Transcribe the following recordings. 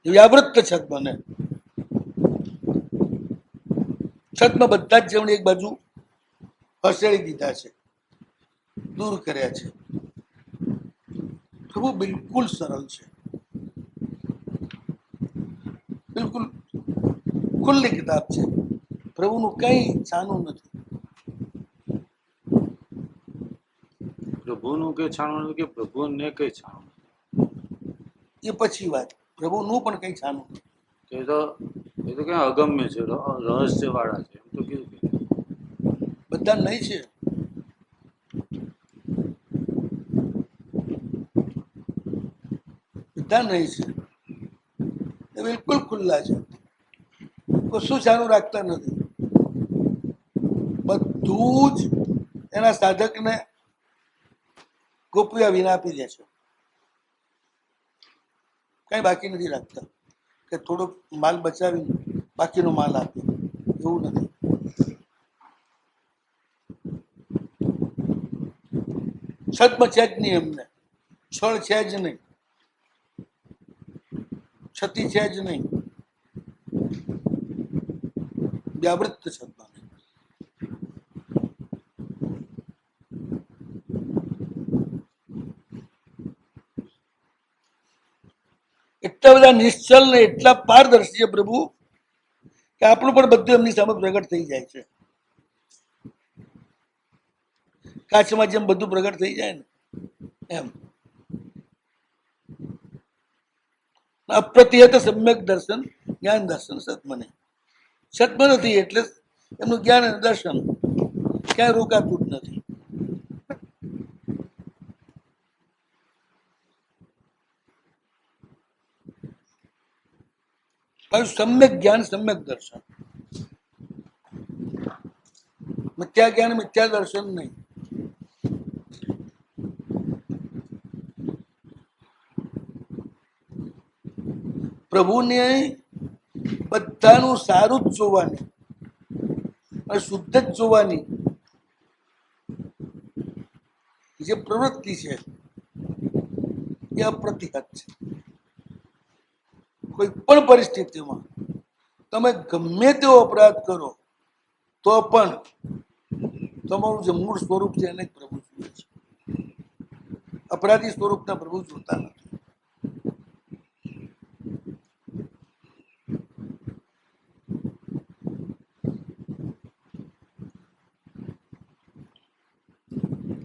વ્યાવૃત્ત છત બને. છતમાં બધા જ જમણે એક બાજુ ખસેડી દીધા છે, દૂર કર્યા છે. પ્રભુ બિલકુલ સરળ છે, બિલકુલ ખુલ્લી કિતાબ છે. પ્રભુનું કઈ છાનું નથી. પ્રભુનું કઈ છાણું નથી કે પ્રભુને કઈ છાણું, એ પછી વાત. પ્રભુનું પણ કઈ છાનું નથી. એ તો ક્યાં અગમ્ય છે, રહસ્ય વાળા છે, એમ તો કીધું કે બધા નહીં છે. બધા નહીં છે, એ બિલકુલ ખુલ્લા છે. કશું છાનું રાખતા નથી. બધું જ એના સાધકને ગોપ્યા વિના આપી દે છે. કઈ બાકી નથી રાખતા કે થોડોક માલ બચાવી બાકીનો માલ આપે, એવું નથી. છતમાં છે જ નહીં, એમને છળ છે જ નહીં, છતી છે જ નહીં. વ્યાવૃત્ત છતમાં એટલા બધા નિશ્ચલ ને એટલા પારદર્શી છે પ્રભુ કે આપણું પણ બધું એમની સામે પ્રગટ થઈ જાય છે. કાચમાં જેમ બધું પ્રગટ થઈ જાય ને એમ. અપ્રતિહત સમ્યક દર્શન જ્ઞાન દર્શન સત્મને. સત્મ નથી એટલે એમનું જ્ઞાન અને દર્શન ક્યાંય રોકાતું જ નથી. સમ્યક જ્ઞાન સમ્યક દર્શન, મિથ્યા જ્ઞાન મિથ્યા દર્શન નહીં. પ્રભુને બધાનું સારું જ જોવાની અને શુદ્ધ જ જોવાની જે પ્રવૃત્તિ છે એ અપ્રતિહત છે. કોઈ પણ પરિસ્થિતિમાં તમે ગમે તેવો અપરાધ કરો તો પણ તમારું જે મૂળ સ્વરૂપ છે એને પ્રભુ જુએ છે. અપરાધી સ્વરૂપના પ્રભુ જોતા નથી.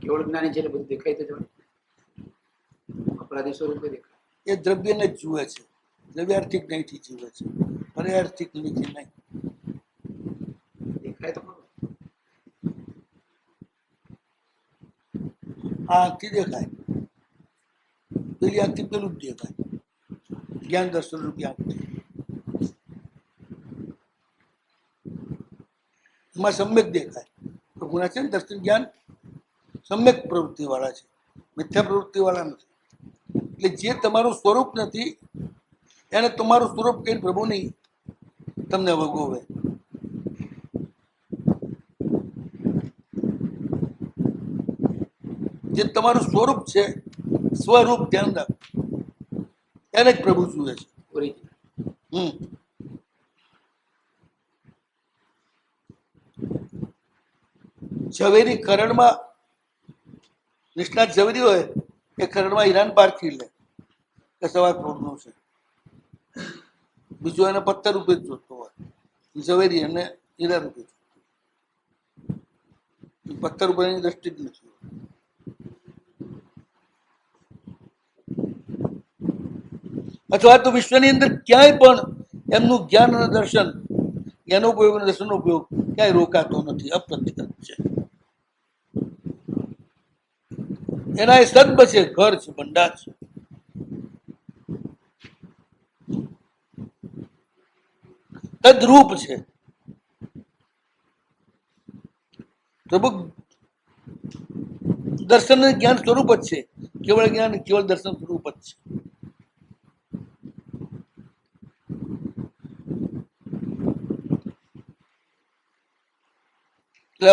કેવળ જ્ઞાની છે એટલે બધું દેખાય તો જ અપરાધી સ્વરૂપે દેખાય. એ દ્રવ્યને જ જુએ છે, દ્રવ્યાર્થિક નહીંથી જીવે છે, પર્યાર્થિક નીતિ નહીં. દેખાય તો ખરું. આ આંખથી દેખાય, પેલી આંખથી પેલું જ દેખાય. જ્ઞાન દર્શન રૂપી આંખથી એમાં સમ્યક દેખાય. પ્રભુના છે ને દર્શન જ્ઞાન સમ્યક પ્રવૃત્તિ વાળા છે, મિથ્યા પ્રવૃત્તિ વાળા નથી. એટલે જે તમારું સ્વરૂપ નથી એને તમારું સ્વરૂપ કઈ પ્રભુ નહીં તમને વગોવે. જે તમારું સ્વરૂપ છે, સ્વરૂપ ધ્યાન રાખ, એને જ પ્રભુ જુએ છે. ઝવેરી ખરડમાં નિષ્ણાત ઝવેરી હોય એ ખરડમાં હીરાન પારખી લે કે સવા કરોડનું છે. બીજો એને પત્તર રૂપે જ જોતો હોય, ઝવેરી એને હીરા રૂપે જોતો. પત્તર ઉપર એની દ્રષ્ટિ જ નથી. અથવા તો વિશ્વની અંદર ક્યાંય પણ એમનું જ્ઞાન અને દર્શન, જ્ઞાનોપયોગ અને દર્શનનો ઉપયોગ ક્યાંય રોકાતો નથી, અપ્રતિહત છે. એના એ સદબ છે, ઘર છે, ભંડાર છે. તદરૂપ છે. પ્રભુ દર્શન જ્ઞાન સ્વરૂપ જ છે, કેવળ જ્ઞાન કેવળ દર્શન સ્વરૂપ જ છે.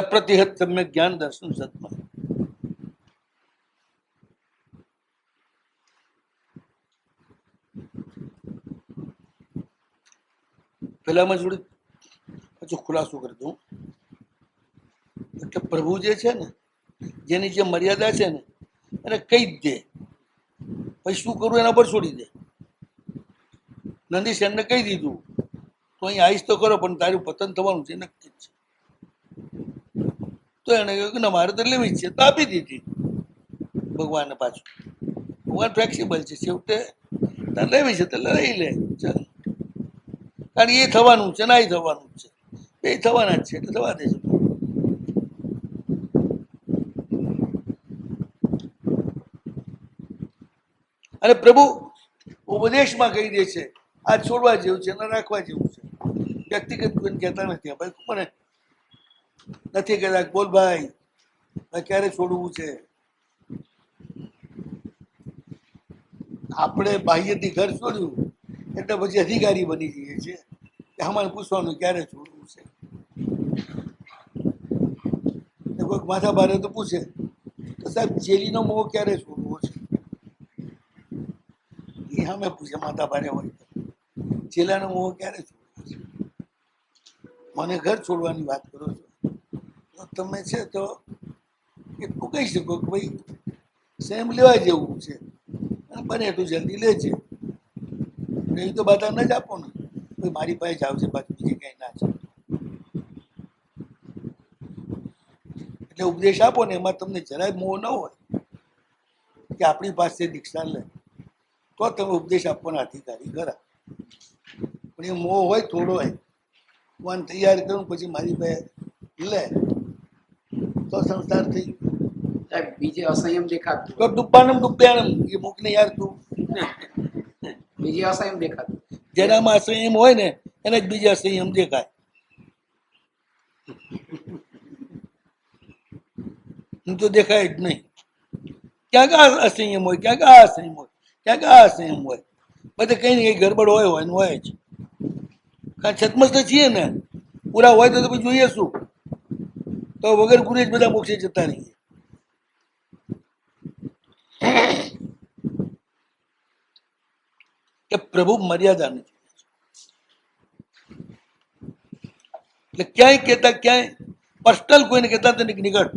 અપ્રતિહત સમ્યક જ્ઞાન દર્શન સત્માં. પહેલામાં થોડી પાછું ખુલાસો કરી દઉં. એટલે પ્રભુ જે છે ને, જેની જે મર્યાદા છે ને એને કહી જ દે, પછી શું કરવું એના પર છોડી દે. નંદીશ એમને કહી દીધું તો અહીં આવીશ તો કરો, પણ તારું પતન થવાનું છે નક્કી જ છે. તો એને કહ્યું કે ના મારે તો લેવી જ છે, તો આપી દીધી ભગવાનને. પાછું ભગવાન ફ્લેક્સિબલ છે, છેવટે તારે લેવી છે તો લઈ લે, ચાલ. કારણ એ થવાનું છે ને આ થવાનું જ છે, એ થવાના જ છે, એટલે થવા દે છે. અને પ્રભુ ઉપદેશમાં કહી દે છે આ છોડવા જેવું છે ને રાખવા જેવું છે. વ્યક્તિગત કોઈને કહેતા નથી, ભાઈ મને નથી કહેતા બોલ ભાઈ ક્યારે છોડવું છે. આપણે બાહ્યથી ઘર છોડ્યું એટલે પછી અધિકારી બની જઈએ છીએ કે અમારે પૂછવાનું ક્યારે છોડવું છે. કોઈક માથા ભારે તો પૂછે તો સાહેબ જેલીનો મોહ ક્યારે છોડવો છે, એ અમે પૂછે માથા ભારે હોય તો ચેલાનો મોહ ક્યારે છોડવો છે. મને ઘર છોડવાની વાત કરો છો તો તમે છે તો એટલું કહી શકો કે ભાઈ સેમ લેવા જેવું છે, બને એટલું જલ્દી લેજે. એ તો બાધા ન જ આપો ને, ભાઈ મારી પાસે જ આવશે, બાકી બીજી કઈ ના છે. એટલે ઉપદેશ આપો ને એમાં તમને જરાય મોહ ન હોય કે આપણી પાસે દીક્ષા લે તો તમે ઉપદેશ આપવાના અધિકારી ખરા. પણ એ મોહ હોય થોડો હોય, ભગવાન તૈયાર કરું પછી મારી પાસે લે તો સંસાર થઈ ગયો. સાહેબ બીજે અસંયમ દેખાતું તો ડૂબવાનમ ડૂબ્યાનમ એ મૂકને યાર તું. બીજે અસંયમ દેખાતું જેનામાં અસંયમ હોય ને એને જ બીજા અસંયમ દેખાય. તો દેખાય જ નહીં. ક્યાંક આ અસંયમ હોય, ક્યાંક આ અસંયમ હોય, ક્યાંક આ અસંયમ હોય, બધે કઈ ને કઈ ગડબડ હોય ને હોય જ. કારણ છતમસ્ત છીએ ને, પૂરા હોય તો પછી જોઈએ શું, તો વગર ગુરે જ બધા મોક્ષે જતા રહીએ. કે પ્રભુ મર્યાદા નથી, એટલે ક્યાંય કહેતા ક્યાંય પર્સનલ કોઈને કહેતા તો નીકળ,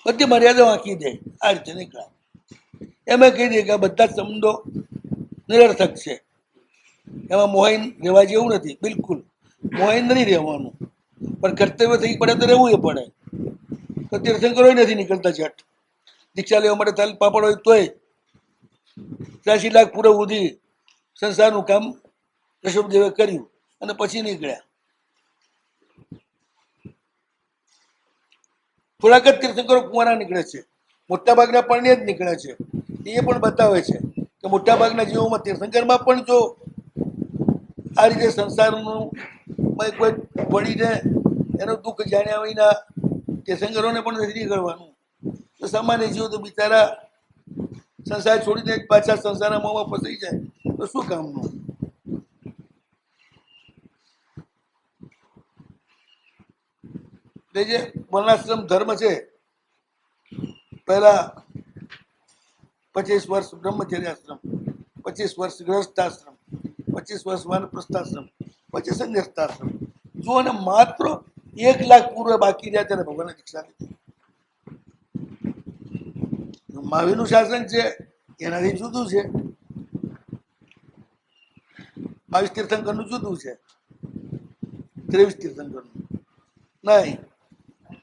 બધી મર્યાદા આંકી દે, આ રીતે નીકળ્યા. એમાં કહી દે કે આ બધા સંબંધો નિરર્થક છે, એમાં મોહાઈન રહેવા જેવું નથી, બિલકુલ મોહાઈન નથી રહેવાનું, પણ કર્તવ્ય થઈ પડે તો રહેવું એ પડે. તો તીર્થંકરો નથી નીકળતા ઝટ, દીક્ષા લેવા માટે તાલ પાપડ હોય તોય 83 લાખ પૂરો ઉધી સંસારનું કામ ઋષભદેવે કર્યું અને પછી નીકળ્યા. થોડાક જ તીર્થંકરો કુંવારા નીકળે છે, મોટા ભાગના પરણે જ નીકળે છે. એ પણ બતાવે છે કે મોટા ભાગના જીવોમાં તીર્થંકરમાં પણ જો આ રીતે સંસારનું કોઈ પડીને એનું દુઃખ જાણ્યા વિના તીર્થંકરોને પણ નથી નીકળવાનું, તો સામાન્ય જીવો તો બિચારા સંસાર છોડીને પાછા સંસારના મોંમાં ફસાઈ જાય તો શું કામનું. જે વર્ણાશ્રમ ધર્મ છે, પહેલા 25 વર્ષ બ્રહ્મચર્ય આશ્રમ, 25 વર્ષ ગૃહસ્થાશ્રમ, 25 વર્ષ વાનપ્રસ્થાશ્રમ, પછી સંન્યાસ્તાશ્રમ. જો ને માત્ર 1 લાખ પૂર્વ બાકી રહ્યા ત્યારે ભગવાન દીક્ષા લીધી. મહાવીરનું શાસન છે એનાથી જુદું છે, 22 તીર્થંકરનું જુદું છે, 23 તીર્થંકરનું નહીં,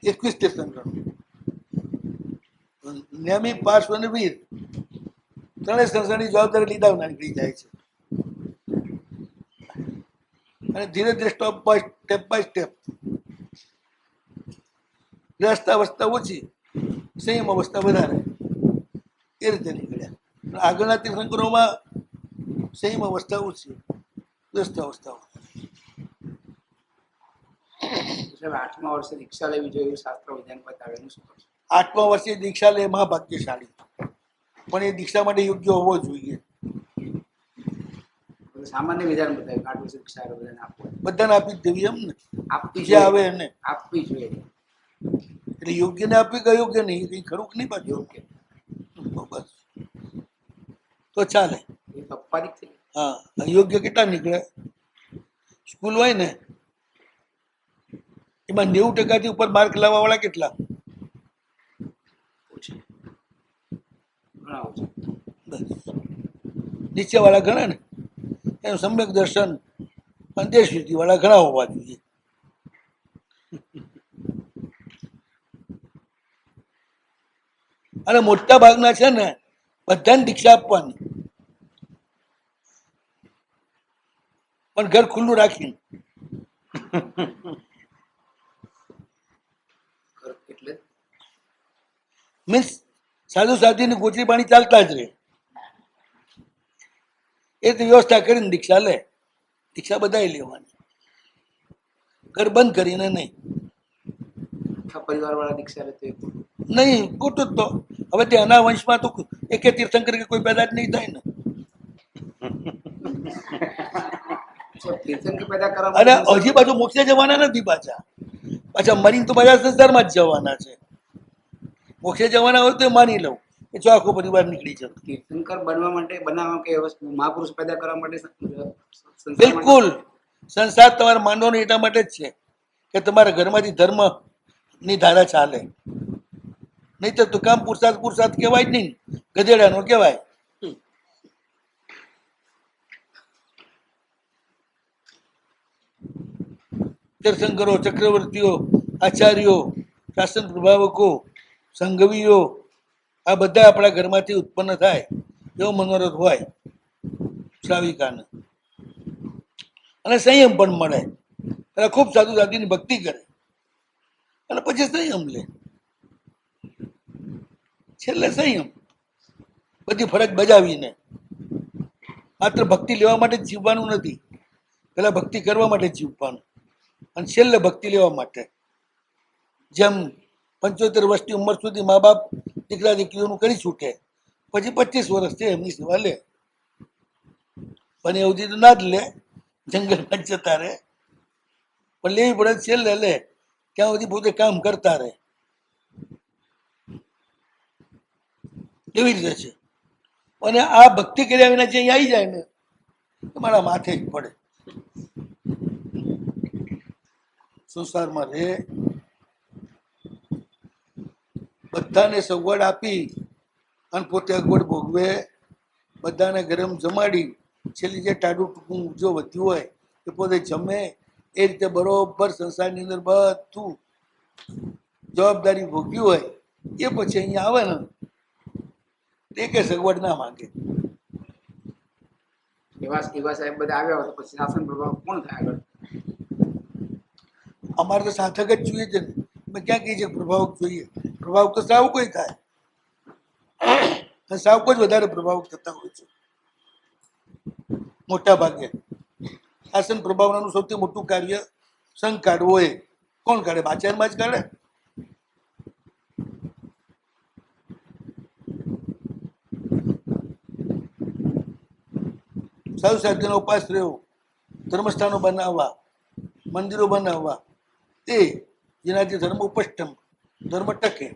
21 તીર્થંકરનું. નેમી, પાર્શ્વ અને વીર ત્રણેય સંસારની જવાબદારી લીધા નીકળી જાય છે. અને ધીરે ધીરે સ્ટેપ બાય સ્ટેપ ગ્રસ્ત અવસ્થા ઓછી, સંયમ અવસ્થા વધારે, એ રીતે નીકળ્યા. આગળના તીર્થંકરોમાં સંયમ અવસ્થા ઓછી, ગ્રસ્ત અવસ્થા. 8મા વર્ષે દીક્ષા લેવી જોઈએ એવું શાસ્ત્ર વિધાન બતાવે, એનું શું કરશું? 8મા વર્ષે દીક્ષા લે મહાભાગ્યશાળી, પણ એ દીક્ષા માટે યોગ્ય હોવો જોઈએ. સામાન્ય વિધાન બતાવે 8 વર્ષે દીક્ષા બધાને આપવું, બધાને આપી જ દેવી એમ ને, આપવી જે આવે એને આપવી જોઈએ. એટલે યોગ્ય ને આપવી કે યોગ્ય નહીં, કઈ ખરું કે નહીં પાછું, બસ તો ચાલે. એ અપવાદિક થઈ હા, યોગ્ય કેટલા નીકળે? સ્કૂલ હોય ને એમાં 90% ઉપર માર્ક લાવવા વાળા કેટલા? ઓછા, ઘણા ઓછા. બસ નીચે વાળા ઘણા ને, એનું સમ્યક દર્શન અને દેશ વિધિ વાળા ઘણા હોવા જોઈએ. અને મોટા ભાગના છે ને બધાને દીક્ષા આપવાની, પણ ઘર ખુલ્લું રાખીને. એટલે મીન્સ સાધુ સાધુની ગોચરી પાણી ચાલતા જ રહે, એ તો વ્યવસ્થા કરીને દીક્ષા લે. દીક્ષા બધાએ લેવાની, ઘર બંધ કરીને નહીં. આખા પરિવાર વાળા દીક્ષા લેતો એક નહીં, ખોટું જ તો. હવે ત્યાંના વંશમાં તો એકે તીર્થંકર કે કોઈ પેદા જ નહીં થાય ને. તીર્થંકર પેદા કરવા અને માટે હજી પાછું મોક્ષે જવાના નથી પાછા, પાછા મરીને તો પાછા સંસારમાં જ જવાના છે. મોક્ષે જવાના હોય તો માની લઉં કે જો આખો પરિવાર નીકળી જતો. તીર્થંકર બનવા માટે બનાવવા કે મહાપુરુષ પેદા કરવા માટે સંસાર બિલકુલ, સંસાર તમારે માનવાનો એટલા માટે જ છે કે તમારા ઘરમાંથી ધર્મ ની ધારા ચાલે. નહીં તો કામ પુરુષાર્થ પુરુષાર્થ કહેવાય જ નહીં, ગધેડાનો કહેવાય. તીર્થંકરો, ચક્રવર્તીઓ, આચાર્યો, શાસન પ્રભાવકો, સંઘવીઓ, આ બધા આપણા ઘરમાંથી ઉત્પન્ન થાય એવો મનોરથ હોય શ્રાવિકાને. અને સંયમ પણ મળે, અને ખૂબ સાધુ સાધુની ભક્તિ કરે અને પછી સંયમ લે. છેલ્લે સંયમ બધી ફરજ બજાવીને. માત્ર ભક્તિ લેવા માટે જ જીવવાનું નથી, પેલા ભક્તિ કરવા માટે જ જીવવાનું, અને છેલ્લે ભક્તિ લેવા માટે. જેમ 75 વર્ષની ઉંમર સુધી મા બાપ દીકરા દીકરીઓનું કરી છૂટે, પછી 25 વર્ષ છે એમની સેવા લે. પણ એવું તો ના જ લે, જંગલમાં જ જતા રહે. પણ લેવી પડે છેલ્લે લે, ત્યાં સુધી પોતે કામ કરતા રહે. એવી રીતે છે. અને આ ભક્તિ કર્યા વિના જે આવી જાય ને તમારા માથે જ પડે. સંસારમાં રહે, બધાને સગવડ આપી અને પોતે અગવડ ભોગવે, બધાને ગરમ જમાડી, છેલ્લી જે ટાઢું ટૂંકું જો વધ્યું હોય એ પોતે જમે, એ રીતે બરોબર સંસારની અંદર બધું જવાબદારી ભોગવી હોય, એ પછી અહીંયા આવે ને એ કે સગવડ ના માંગે. એવા સાહેબ બધા આવ્યા હોય તો પછી શાસન પ્રભાવ કોણ થાય આગળ? અમારે તો સાધક જ જોઈએ છે ને. મેં ક્યાં કહી છે પ્રભાવક જોઈએ? પ્રભાવક તો શ્રાવકો થાય, શ્રાવકો જ વધારે પ્રભાવક થતા હોય છે મોટા ભાગે. શાસન પ્રભાવનાનું સૌથી મોટું કાર્ય સંઘ કાઢવો. એ કોણ કાઢે? આચાર્યમાં જ કાઢે. સાધુ સાધ્યનો ઉપાસ રહ્યો, ધર્મસ્થાનો બનાવવા, મંદિરો બનાવવા, એ જેનાથી ધર્મ ઉપષ્ટમ, ધર્મ ટકે,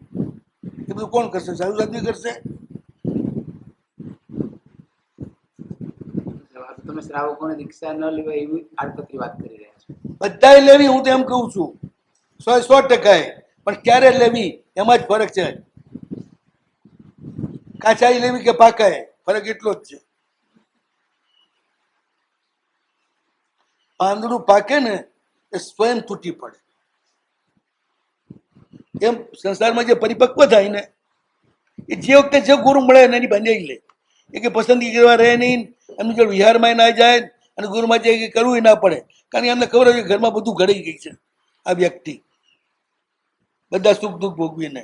એ બધું કોણ કરશે? સાધુ સાધ્ય કરશે. તમે શ્રાવકોને દીક્ષા ન લેવાય એવી આડકતરી વાત કરી રહ્યા છો. બધાએ લેવી, હું તો એમ કહું છું. 100% પણ ક્યારે લેવી એમાં જ ફરક છે. કાચાઈ લેવી કે પાકાએ, ફરક એટલો જ છે. પાંદડું પાકે ને એ સ્વયં તૂટી પડે. એમ સંસારમાં જે પરિપક્વ થાય ને એ જે વખતે જે ગુરુ મળે એની બાંધી લે. એ કે પસંદગી કરવા રહે નહીં, એમની જો વિહારમાં ના જાય અને ગુરુમાં જે કરવું ના પડે, કારણ કે એમને ખબર હોય કે ઘરમાં બધું ઘડાઈ ગઈ છે આ વ્યક્તિ, બધા સુખ દુઃખ ભોગવીને.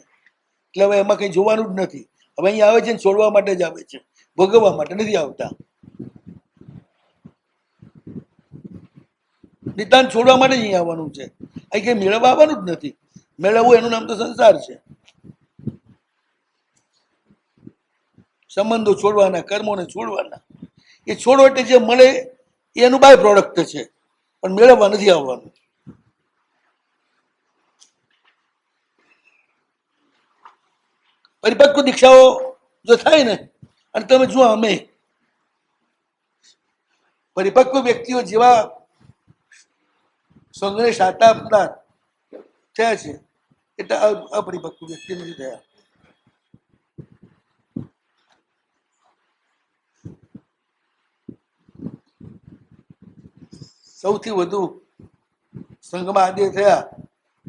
એટલે હવે એમાં કઈ જોવાનું જ નથી. હવે અહીંયા આવે છે ને છોડવા માટે જ આવે છે, ભોગવવા માટે નથી આવતા. નિતાન છોડવા માટે જ અહીં આવવાનું છે, અહીં કઈ મેળવવા આવવાનું જ નથી. મેળવવું એનું નામ તો સંસાર છે. સંબંધો છોડવાના, કર્મોને છોડવાના. એ છોડો એટલે જે મળે એ એનું બાય પ્રોડક્ટ છે, પણ મેળવવા નથી આવવાનું. પરિપક્વ દીક્ષાઓ જો થાય ને, અને તમે જુઓ અમે પરિપક્વ વ્યક્તિઓ જેવા સંઘને સાતા આપનાર થયા છે એટલે અપરિપક્વ વ્યક્તિ નથી થયા. સૌથી વધુ સંઘમાં આદે થયા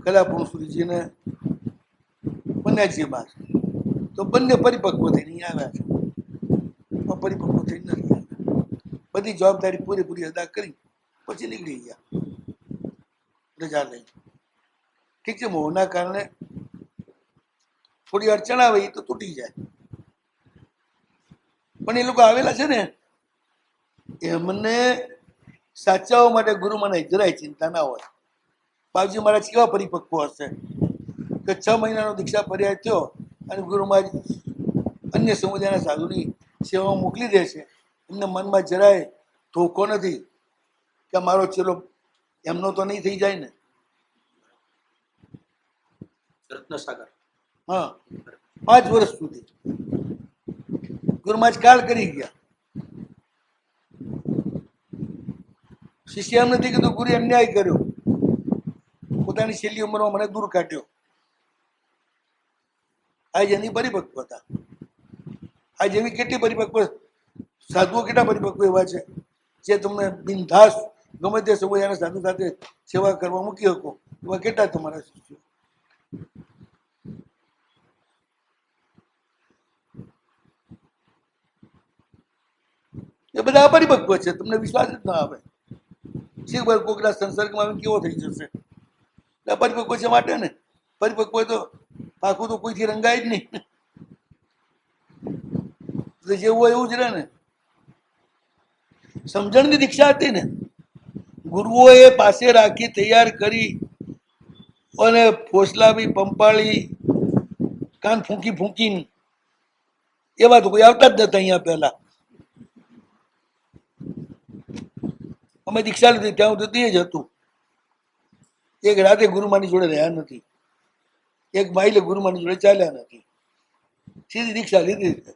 કલાપુરુષ સુરીજીને પન્યાજી બાદ, તો બંને પરિપક્વ થઈને અહીં આવ્યા છે, અપરિપક્વ થઈને નથી આવ્યા. બધી જવાબદારી પૂરેપૂરી અદા કરી પછી નીકળી ગયા રજા લઈ. ઠીક છે, મોહના કારણે થોડી અડચણ આવે એ તો તૂટી જાય, પણ એ લોકો આવેલા છે ને એમને સાચવવા માટે ગુરુ મને જરાય ચિંતા ના હોય. બાપજી મહારાજ કેવા પરિપક્વ હશે કે 6 મહિનાનો દીક્ષા પર્યાય થયો અને ગુરુ મહારાજ અન્ય સમુદાયના સાધુની સેવામાં મોકલી દે છે. એમને મનમાં જરાય ધોકો નથી કે મારો ચેલો એમનો તો નહીં થઈ જાય ને. રત્નસાગર હા, 5 વર્ષ સુધી ગુરુ મહારાજ કાળ કરી ગયા. શિષ્ય એમ નથી કીધું ગુરુ અન્યાય કર્યો, પોતાની છેલ્લી ઉંમરમાં મને દૂર કાઢ્યો. આજ એની પરિપક્વતા. આજ એવી કેટલી પરિપક્વ સાધુઓ, કેટલા પરિપક્વ એવા છે જે તમને બિનધાસ ગમે તે સમુદાયના સાધુ સાથે સેવા કરવા મૂકી શકો, એવા કેટલા તમારા શિષ્યો. એ બધા અપરિપક્વ છે, તમને વિશ્વાસ જ ના આવે. શીખબર કોકના સંસર્ગમાં આવીને કેવો થઈ જશે. અપરિપક્વ છે માટે ને, પરિપક્વ તો પાકું તો કોઈથી રંગાય જ નહીં, જેવું હોય એવું જ રહે ને. સમજણની દીક્ષા હતી ને, ગુરુઓએ પાસે રાખી તૈયાર કરી અને ફોસલાવી પંપાળી કાન ફૂંકી ફૂંકીને એવા તો કોઈ આવતા જ નતા અહીંયા પહેલા. અમે દીક્ષા લીધી ત્યાં સુધી જ હતું. એક રાતે ગુરુમાની જોડે રહ્યા નથી, એક માઇલે ગુરુમાની જોડે ચાલ્યા નથી, સીધી દીક્ષા લીધી.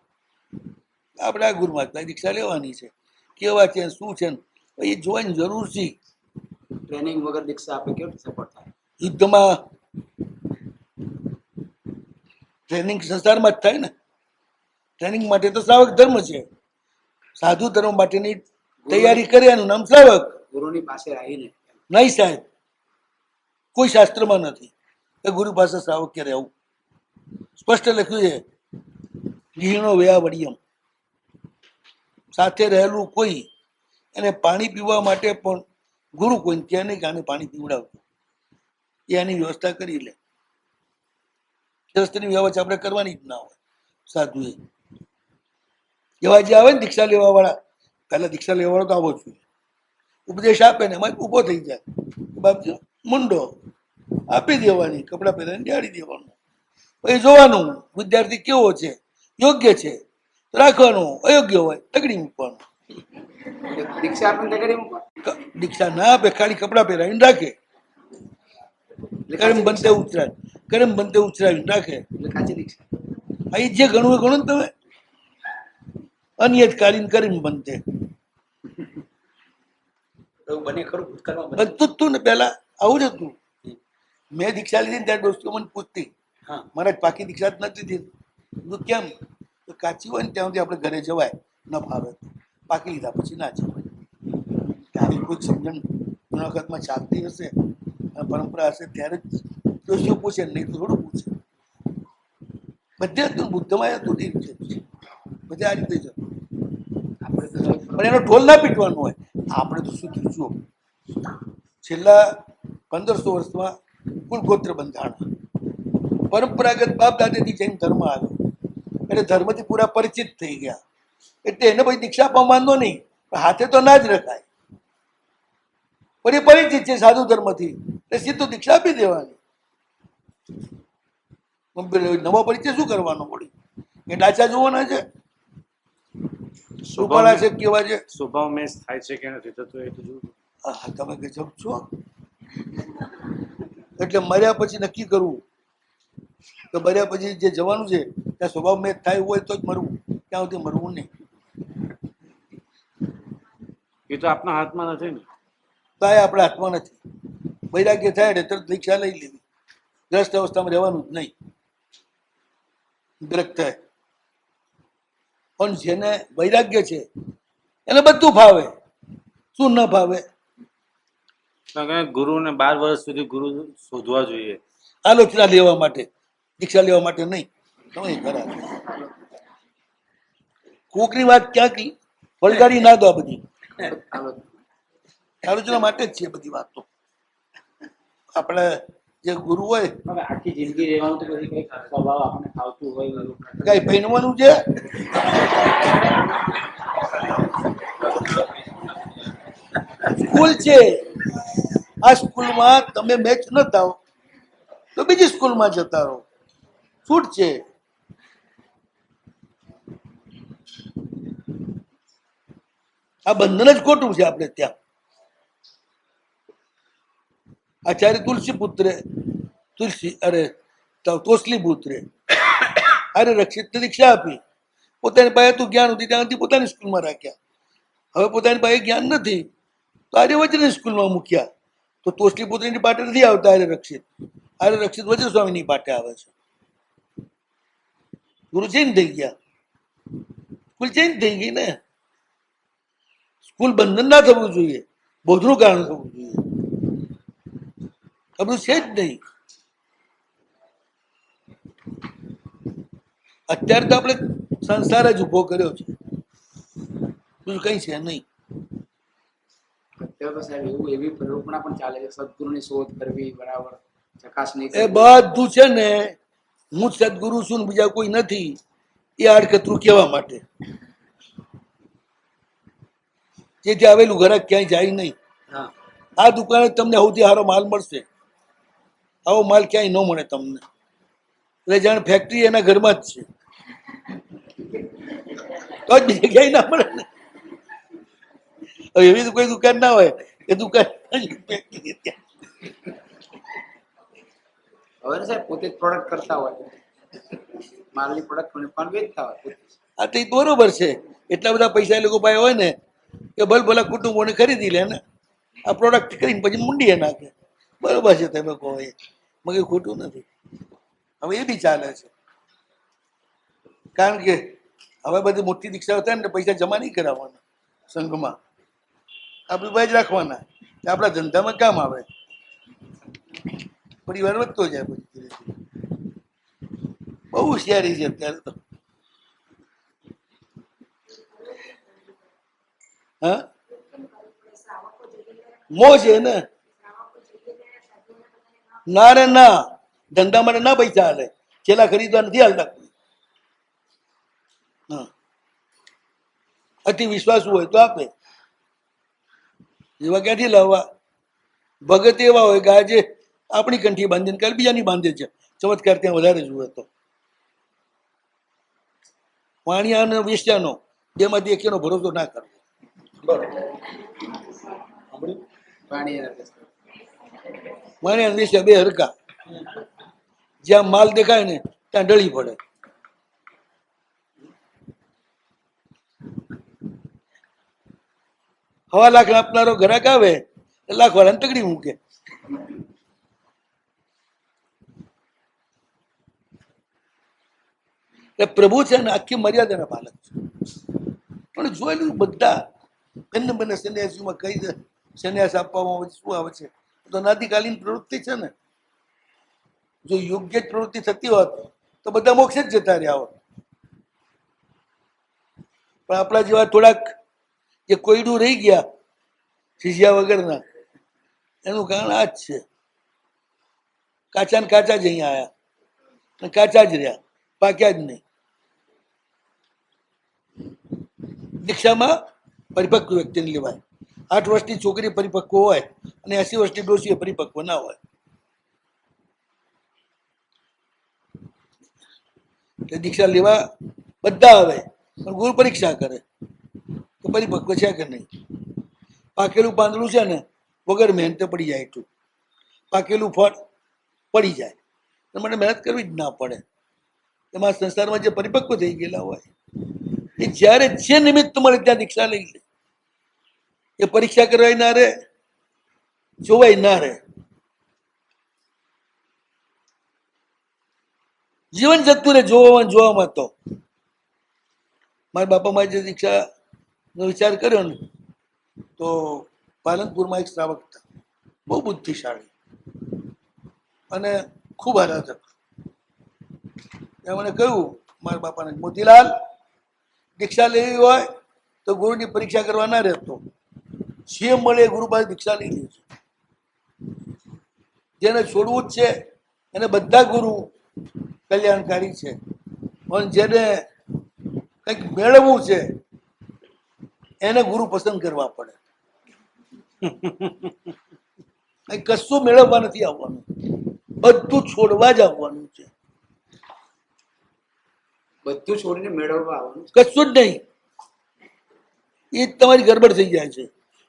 આપણે આ ગુરુ મહારાજ દીક્ષા લેવાની છે, કેવા છે શું છે એ જોવાની જરૂર છે. ટ્રેનિંગ વગર દીક્ષા આપે કેવી સફળ થાય? યુદ્ધમાં ટ્રેનિંગ સંસારમાં જ થાય ને. ટ્રેનિંગ માટે તો શ્રાવક ધર્મ છે, સાધુ ધર્મ માટેની તૈયારી કરે એનું નામ શ્રાવક. ગુરુની પાસે આવીને નહીં સાહેબ, કોઈ શાસ્ત્રમાં નથી કે ગુરુ પાસે શ્રાવક કે રહેવું. સ્પષ્ટ લખ્યું છે ગીણો વ્યાવડિયમ, સાથે રહેલું કોઈ એને પાણી પીવા માટે પણ ગુરુ કોઈ ત્યાં નહીં કે આને પાણી પીવડાવતું, એ એની વ્યવસ્થા કરી લે. વ્યવસ્થાની વ્યવસ્થા આપણે કરવાની જ ના હોય. સાધુએ એવા જે આવે ને દીક્ષા લેવા વાળા, પહેલા દીક્ષા લેવા વાળો તો આવો જોઈએ, ઉપદેશ આપે ને એમાં ઊભો થઈ જાય. બાપજી મુંડો આપી દેવાની, કપડાં પહેરીને જાળી દેવાનું, પછી જોવાનું વિદ્યાર્થી કેવો છે, યોગ્ય છે તો રાખવાનું, અયોગ્ય હોય તગડી મૂકવાનું. દીક્ષા આપીને તગડી મૂકવા? દીક્ષા ના આપે, ખાલી કપડાં પહેરાવીને રાખે, કરમ બંતે ઉતરાય, કરમ બંતે ઉતરાવીને રાખે. એટલે કાચી દીક્ષા. અહીં જે ઘણું એ ઘણું ને તમે અનિયત કાલીન કરીને બનતે એવું બને ખરું ભૂતકાળમાં? બધું જ તું ને. પહેલા આવું જ હતું. મેં દીક્ષા લીધી ને ત્યારે દોસ્તો મને પૂછતી, હા, મારે પાકી દીક્ષા જ નથી દીધી. કીધું કેમ? તો કાચી હોય ને ત્યાં સુધી આપણે ઘરે જવાય, ન ફાવે તો. પાકી લીધા પછી ના જવાય. આવી કોઈ સમજણ ઘણા વખતમાં ચાલતી હશે, પરંપરા હશે ત્યારે જ દોષીઓ પૂછે, નહીં તો થોડું પૂછે. બધે હતું, બુદ્ધમાં હતું, બધે આ રીતે જ હતું. આપણે તો પણ એનો ઢોલ ના પીટવાનો હોય. આપણે તો શું થયું છું, છેલ્લા 1500 વર્ષમાં કુલ ગોત્ર બંધાણા, પરંપરાગત બાપ દાદાથી જૈન ધર્મ આવ્યો એટલે ધર્મથી પૂરા પરિચિત થઈ ગયા. એટલે એને પછી દીક્ષા આપવા માંગો નહીં, હાથે તો ના જ રખાય. પણ એ પરિચિત છે સાધુ ધર્મથી, એટલે સીધું દીક્ષા આપી દેવાની. નવો પરિચય શું કરવાનો પડી? એ ડાચા જોવાના છે, સુપાળા છે કેવા છે. સ્વભાવ મેચ થાય છે કે નથી થતો એ તો જોવું. હા, તમે ગજબ છો. એટલે મર્યા પછી નક્કી કરવું કે મર્યા પછી જે જવાનું છે ત્યાં સ્વભાવ મેચ થાય હોય તો જ મરવું, ત્યાં સુધી મરવું નહીં. એ તો આપના હાથમાં નથી ને. તો એ આપણા હાથમાં નથી. વૈરાગ્ય થાય એટલે તરત દીક્ષા લઈ લેવી. ગ્રસ્ત અવસ્થામાં રહેવાનું જ નહીં. ગ્રસ્ત થાય પણ જેને વૈરાગ્ય છે એને બધું ફાવે. શું ન ફાવે? કારણ કે ગુરુને 12 વર્ષ સુધી ગુરુ શોધવા જોઈએ. આલોચના લેવા માટે, દીક્ષા લેવા માટે નહીં. તમે ખરા કોકની વાત ક્યાંક વળગાડી ના દો. આ બધી આલોચના માટે જ છે બધી વાતો. આપણે જે ગુરુ હોય હવે આખી જિંદગી રહેવાનું તો પછી કંઈક સ્વભાવ આપણને ફાવતું હોય કઈ પહેરવાનું છે. સ્કૂલ છે, આ સ્કૂલમાં તમે મેચ ન થાવ તો બીજી સ્કૂલમાં જતા રહો. છૂટ છે. આ બંધન જ ખોટું છે. આપણે ત્યાં આચાર્ય તુલસી પુત્રે તોસલી પુત્રે અરે રક્ષિત દીક્ષા આપી. પોતાની પાસે તું જ્ઞાન હતી ત્યાં સુધી પોતાની સ્કૂલમાં રાખ્યા. હવે પોતાની પાસે જ્ઞાન નથી તો આર્યવજ્રની સ્કૂલમાં મૂક્યા. તો તોસલી પુત્રની પાટે નથી આવતા. આર્ય રક્ષિત વજ્ર સ્વામીની પાટે આવે છે. ગુરુ ચેન્જ થઈ ગયા. સ્કૂલ ચેન્જ થઈ ગઈ ને. સ્કૂલ બંધન ના થવું જોઈએ, બોધનું કારણ થવું જોઈએ. આ બધું છે જ નહીં. અત્યારે તો આપણે સંસાર જ ઉભો કર્યો છે, બીજું કઈ છે નહીં. અત્યારે તો સાહેબ એવું એવી પ્રરૂપણા પણ ચાલે છે, સદગુરુની શોધ કરવી, બરાબર ચકાસણી એ કરવી. બધું છે ને હું જ સદગુરુ છું ને બીજા કોઈ નથી એ આડકતરું કહેવા માટે. જેથી આવેલું ઘરાક ક્યાંય જાય નહીં. હા, આ દુકાને તમને સૌથી સારો માલ મળશે. આવો માલ ક્યાંય ન મળે તમને. એટલે જાણે ફેક્ટરી એના ઘરમાં જ છે તો જ બીજે ક્યાંય ના મળે ને. હવે એવી તો કોઈ દુકાન ના હોય એ દુકાન ફેક્ટરી ત્યાં. હવે ને સાહેબ પોતે જ પ્રોડક્ટ કરતા હોય, માલની પ્રોડક્ટ પણ વેચતા હોય. આ તો ઈ બરોબર છે. એટલા બધા પૈસા એ લોકો પાસે હોય ને કે ભલા કુટુંબોને ખરીદી લે ને આ પ્રોડક્ટ કરીને પછી મૂંડીએ નાખે. બરોબર છે તમે કહો એ, મગે ખોટું નથી. હવે એ બી ચાલે છે. કારણ કે હવે બધી મોટી દીક્ષાઓ થાય ને પૈસા જમા નહીં કરાવવાના સંઘમાં, આપણી પાસે જ રાખવાના. આપણા ધંધામાં કામ આવે. પરિવાર વધતો જાય પછી ધીરે ધીરે. બહુ હોશિયારી છે અત્યારે તો. હા, મોજ છે ને. ના રે ના, ધંધા માટે ના પૈસા હાલે. છેલ્લા ખરીદવા નથી હાલતા. હા, અતિ વિશ્વાસુ હોય તો આપે. એવા ક્યાંથી લાવવા? ભગત એવા હોય કે આજે આપણી કંઠી બાંધીને કાલે બીજાની બાંધે છે. ચમત્કાર ત્યાં વધારે જુએ તો. વાણિયા અને વેશ્યાનો બેમાંથી એકેનો ભરોસો ના કરવો. વાણિયા અને વેશ્યા બે હરકા. જ્યાં માલ દેખાય ને ત્યાં ડળી પડે. હવા લાખ આપનારો ગ્રાહક આવે લાખ વાળાને તગડી મૂકે. એટલે પ્રભુ છે ને આખી મર્યાદાના પાલક છે. પણ જોયેલું બધા બંને બંને સંન્યાસીમાં કઈ સંન્યાસ આપવામાં આવે છે, શું આવે છે? તો નાદિકાલીન પ્રવૃત્તિ છે ને. જો યોગ્ય જ પ્રવૃત્તિ થતી હોત તો બધા મોક્ષ જ જતા રહ્યા હોત. પણ આપણા જેવા થોડાક જે કોયડું રહી ગયા શીશિયા વગરના, એનું કારણ આ જ છે. કાચા ને કાચા જ અહીંયા આવ્યા અને કાચા જ રહ્યા, પાક્યા જ નહીં. દીક્ષામાં પરિપક્વ વ્યક્તિને લેવાય. 8 વર્ષની છોકરી પરિપક્વ હોય અને 80 વર્ષની ડોશી પરિપક્વ ના હોય. એટલે દીક્ષા લેવા બધા આવે પણ ગુરુ પરીક્ષા કરે તો પરિપક્વ છે કે નહીં. પાકેલું પાંદડું છે ને વગર મહેનતે પડી જાય. એટલું પાકેલું ફળ પડી જાય. માટે મહેનત કરવી જ ના પડે. એમાં સંસારમાં જે પરિપક્વ થઈ ગયેલા હોય એ જ્યારે જે નિમિત્ત મળે ત્યાં દીક્ષા લઈ લે. એ પરીક્ષા કરવાય ના રહે, જોવાય ના રહે. જીવન જતું રહે જોવામાં. તો મારા બાપા મારી જે દીક્ષાનો વિચાર કર્યો ને, તો પાલનપુરમાં એક શ્રાવક હતા, બહુ બુદ્ધિશાળી અને ખૂબ આરાધક. એ મને કહ્યું મારા બાપાને, મોતીલાલ, દીક્ષા લેવી હોય તો ગુરુની પરીક્ષા કરવા ના રહેતો, જે મળે ગુરુ પાસે દીક્ષા લઈ લેજો. જેને છોડવું જ છે એને બધા ગુરુ કલ્યાણકારી છે, પણ જેને કંઈક મેળવવું છે એને ગુરુ પસંદ કરવા પડે. કંઈ કશું મેળવવા નથી આવવાનું, બધું છોડવા જ આવવાનું છે. બધું છોડીને મેળવવા આવવાનું. કશું જ નહીં. એ જ તમારી ગડબડ થઈ જાય છે.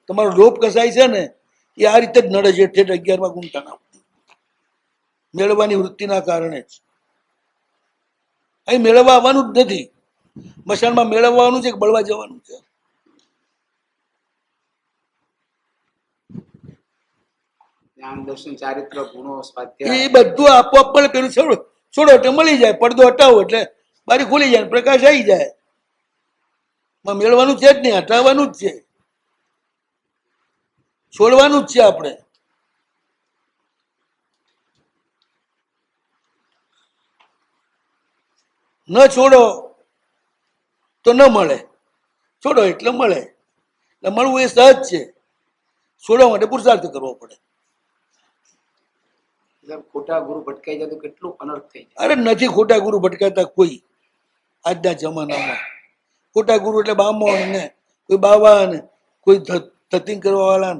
તમારો લોભ કસાય છે ને, એ આ રીતે જ નડે છે. ઠેઠ 11માં ગુંઠાના મેળવવાની વૃત્તિના કારણે જ. અહીં મેળવવા આવવાનું જ નથી. મશાનમાં મેળવવાનું છે કે બળવા જવાનું છે? જ્ઞાન, દર્શન, ચારિત્ર, ગુણો, સ્વાધ્યાય, એ બધું આપોઆપ પડે. પેલું છોડો એટલે મળી જાય, પડદો હટાવો એટલે બારી ખુલી જાય, પ્રકાશ આવી જાય. મેળવાનું છે જ નહીં, હટાવવાનું જ છે, છોડવાનું જ છે. આપણે ન છોડો તો ન મળે, છોડો એટલે મળે. એટલે મળવું એ સહજ છે, છોડવા માટે પુરુષાર્થ કરવો પડે. ખોટા ગુરુ ભટકાઈ જાય તો કેટલું અનર્થ થઈ જાય. અરે નથી ખોટા ગુરુ ભટકાતા કોઈ આજના જમાનામાં. ખોટા ગુરુ એટલે બામણ ને કોઈ બાવા ને કોઈ ધતિંગ કરવા વાળા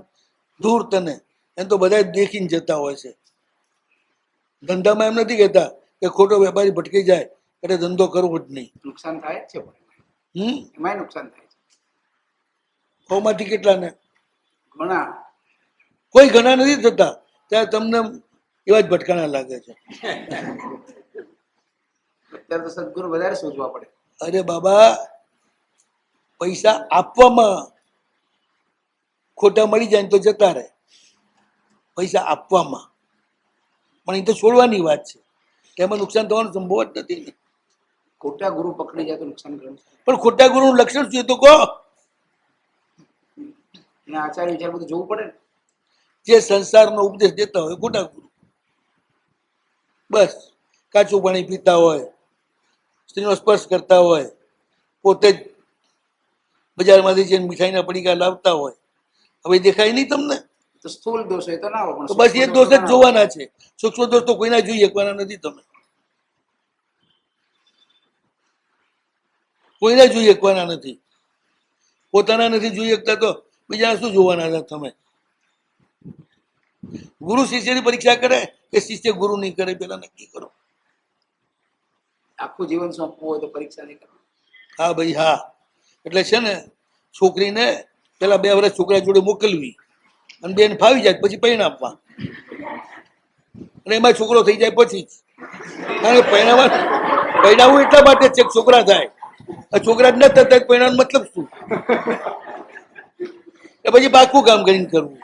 દૂર તને, એમ તો બધા દેખીને જતા હોય છે. ધંધામાં એમ નથી કહેતા કે ખોટો વેપારી ભટકી જાય એટલે ધંધો કરવો જ નહીં. નુકસાન થાય જ છે, પણ એમાંય નુકસાન થાય છે. માંથી કેટલા ને ઘણા કોઈ ઘણા નથી થતા, ત્યારે તમને એવા જ ભટકાણા લાગે છે. અત્યારે તો સદગુરુ વધારે શોધવા પડે. અરે બાબા, પૈસા આપવામાં ખોટા મળી જાય ને તો જતા રહે. પૈસા આપવામાં, પણ એ તો છોડવાની વાત છે. એમાં નુકસાન થવાનું સંભવ જ નથી. ખોટા ગુરુ પકડી જાય તો નુકસાન ઘણું. પણ ખોટા ગુરુનું લક્ષણ શું તો કહો. એના આચાર વિચાર બધું જોવું પડે ને. જે સંસારનો ઉપદેશ દેતા હોય ખોટા ગુરુ. બસ કાચું પાણી પીતા હોય, સ્ત્રીનો સ્પર્શ કરતા હોય, પોતે જ બજારમાંથી જઈને મીઠાઈના પડીકા લાવતા હોય. હવે દેખાય નહીં તમને? તો સ્થૂળ દોષ હોય તો ના હોય, તો બસ એ દોષ જ જોવાના છે. સૂક્ષ્મ દોષ તો કોઈના જોઈ શકવાના નથી. તમે કોઈને જોઈ શકવાના નથી. પોતાના નથી જોઈ શકતા તો બીજા શું જોવાના હતા તમે? ગુરુ શિષ્યની પરીક્ષા કરે કે શિષ્ય ગુરુ નહીં કરે, પેલા નક્કી કરો. આખું જીવન સોંપવું હોય તો પરીક્ષા નહીં કરવાની. હા ભાઈ હા. એટલે છે ને, છોકરીને પેલા 2 વર્ષ છોકરા જોડે મોકલવી અને બેન ફાવી જાય પછી પૈણ આપવા, અને એમાં છોકરો થઈ જાય પછી જ. કારણ કે પૈણાવું એટલા માટે છે કે છોકરા થાય. છોકરા જ ન થતા પૈણાનો મતલબ શું? એ પછી પાકું કામ કરીને કરવું.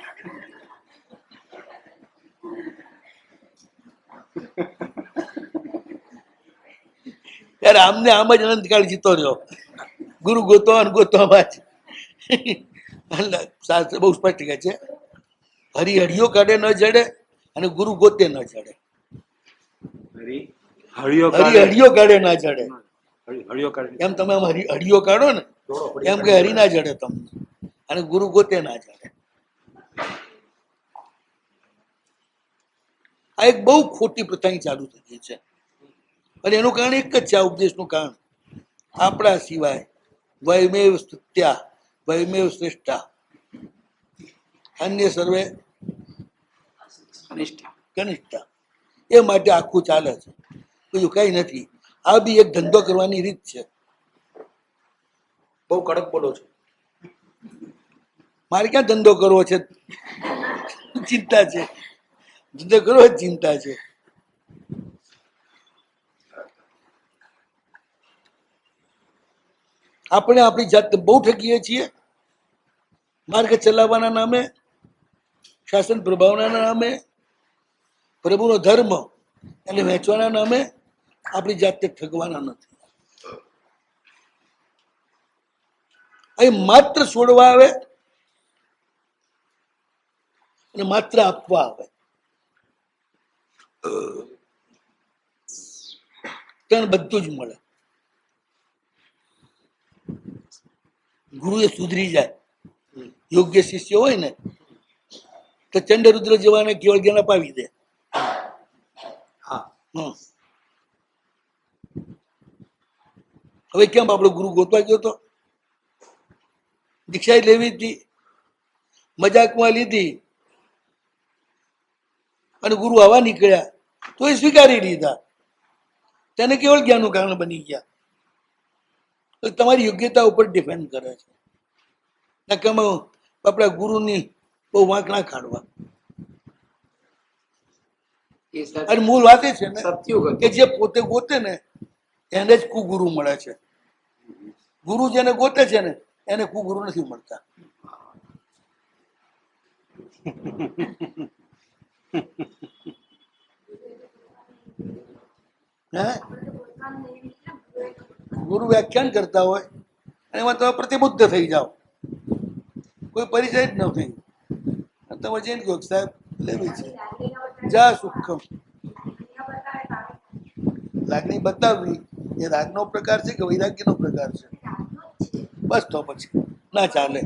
ત્યારે આમને આમ જ અનંતકાળ જીતો રહ્યો. ગુરુ ગોતવામાં જ. શાસ્ત્ર બહુ સ્પષ્ટ કહે છે, હરિહરિયો કાઢે ન જડે અને ગુરુ ગોતે ન જડે. હરિહરિયો કાઢે ના જડે. એમ તમે આમ હરિયો કાઢો ને એમ કે હરી ના જડે તમને, અને ગુરુ ગોતે ના જડે. આ એક બહુ ખોટી પ્રથા ચાલુ થઈ ગઈ છે, અને એનું કારણ એક જ છે, આ ઉપદેશનું કારણ. આપણા સિવાય વયમેવ સ્તુત્યા વયમેવ શ્રેષ્ઠા અન્ય સર્વે કનિષ્ઠા. એ માટે આખું ચાલે છે, બીજું કઈ નથી. આ બી એક ધંધો કરવાની રીત છે. બહુ કડક બોલો છો. મારે ક્યાં ધંધો કરવો છે? ચિંતા છે. ધંધો કરવો જ ચિંતા છે. આપણે આપણી જાતને બહુ ઠકીએ છીએ. માર્ગ ચલાવવાના નામે, શાસન પ્રભાવના નામે, પ્રભુનો ધર્મ એને વહેંચવાના નામે આપણી જાતને ઠગવાના નથી. અહીં માત્ર છોડવા આવે અને માત્ર આપવા આવે. ત્રણ બધું જ મળે. ગુરુ એ સુધરી જાય, યોગ્ય શિષ્ય હોય ને તો ચંડરુદ્ર જેવાને કેવળ જ્ઞાન અપાવી દે. હા હમ. હવે કેમ આપણો ગુરુ ગોતવા ગયો તો? દીક્ષા લેવી હતી, મજાકમાં લીધી અને ગુરુ આવા નીકળ્યા તો એ સ્વીકારી લીધા, તેને કેવળ જ્ઞાનનું કારણ બની ગયા. તો તમારી યોગ્યતા ઉપર ડિપેન્ડ કરે છે. નકમ આપણા ગુરુની બહુ વાંક ના કાઢવા. એ સાહેબ અને મૂળ વાત એ છે ને સત્યુગ હતું. કે જે પોતે ગોતે ને એને જ કુગુરુ મળે છે. ગુરુ જેને ગોતે છે ને એને કુગુરુ નથી મળતા. હે ગુરુ વ્યાખ્યાન કરતા હોય અને એમાં તમે પ્રતિબુદ્ધ થઈ જાઓ, કોઈ પરિચય જ ન થઈ, તમે જઈને કહો સાહેબ લેવી છે, જા સુખમ. લાગણી બતાવવી એ રાગનો પ્રકાર છે કે વૈરાગ્યનો પ્રકાર છે? બસ તો પછી ના ચાલે,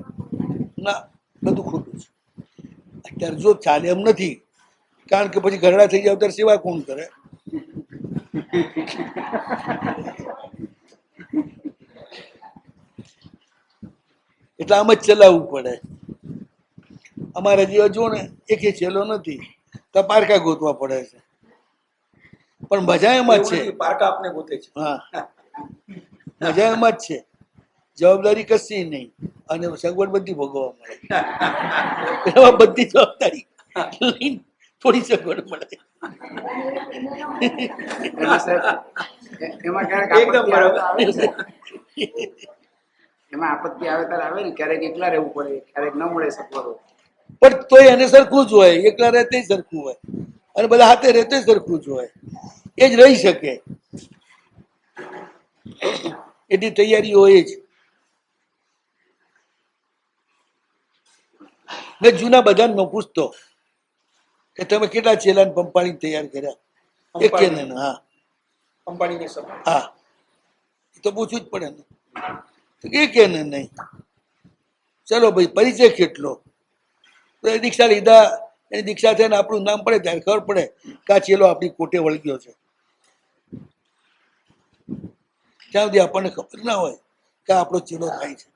ના બધું ખોટું છે. અત્યારે જો ચાલે એમ નથી, કારણ કે પછી ઘરડા થઈ જાવ ત્યારે સેવા કોણ કરે? એટલે આમ જ ચલાવવું પડે. અમારા જેવા જો ને એક છેલ્લો નથી તો પારકા ગોતવા પડે છે, પણ મજા એમાં જ છે. પારકા આપને ગોતે છે. હા, મજા એમાં જ છે, જવાબદારી કશી નહીં અને સગવડ બધી ભોગવવા મળે. એમાં બધી જવાબદારી લઈને થોડી સગવડ મળે. એમાં સાહેબ એમાં ક્યારેક એકદમ આપત્તિ આવે તો બરાબર. આવે ને સાહેબ. એમાં આપત્તિ આવે ત્યારે આવે ને, ક્યારેક એકલા રહેવું પડે, ક્યારેક ન મળે સગવડો. પણ તોય એને સરખું જ હોય, એકલા રહેતે સરખું હોય અને બધા હાથે રહેતે સરખું જ હોય, એ જ રહી શકે. એટલી તૈયારી હોય જ. મેં જૂના બધાને ન પૂછતો કે તમે કેટલા ચેલાને પંપાણી તૈયાર કર્યા? એક કે ને હા હા, એ તો પૂછવું જ પડે ને. તો કે ને નહીં, ચલો ભાઈ પરિચય કેટલો? તો એ દીક્ષા લીધા, એની દીક્ષા થઈને આપણું નામ પડે ત્યારે ખબર પડે કે આ ચેલો આપણી કોટે વળગ્યો છે. ત્યાં સુધી આપણને ખબર ના હોય કે આપણો ચેલો થાય છે,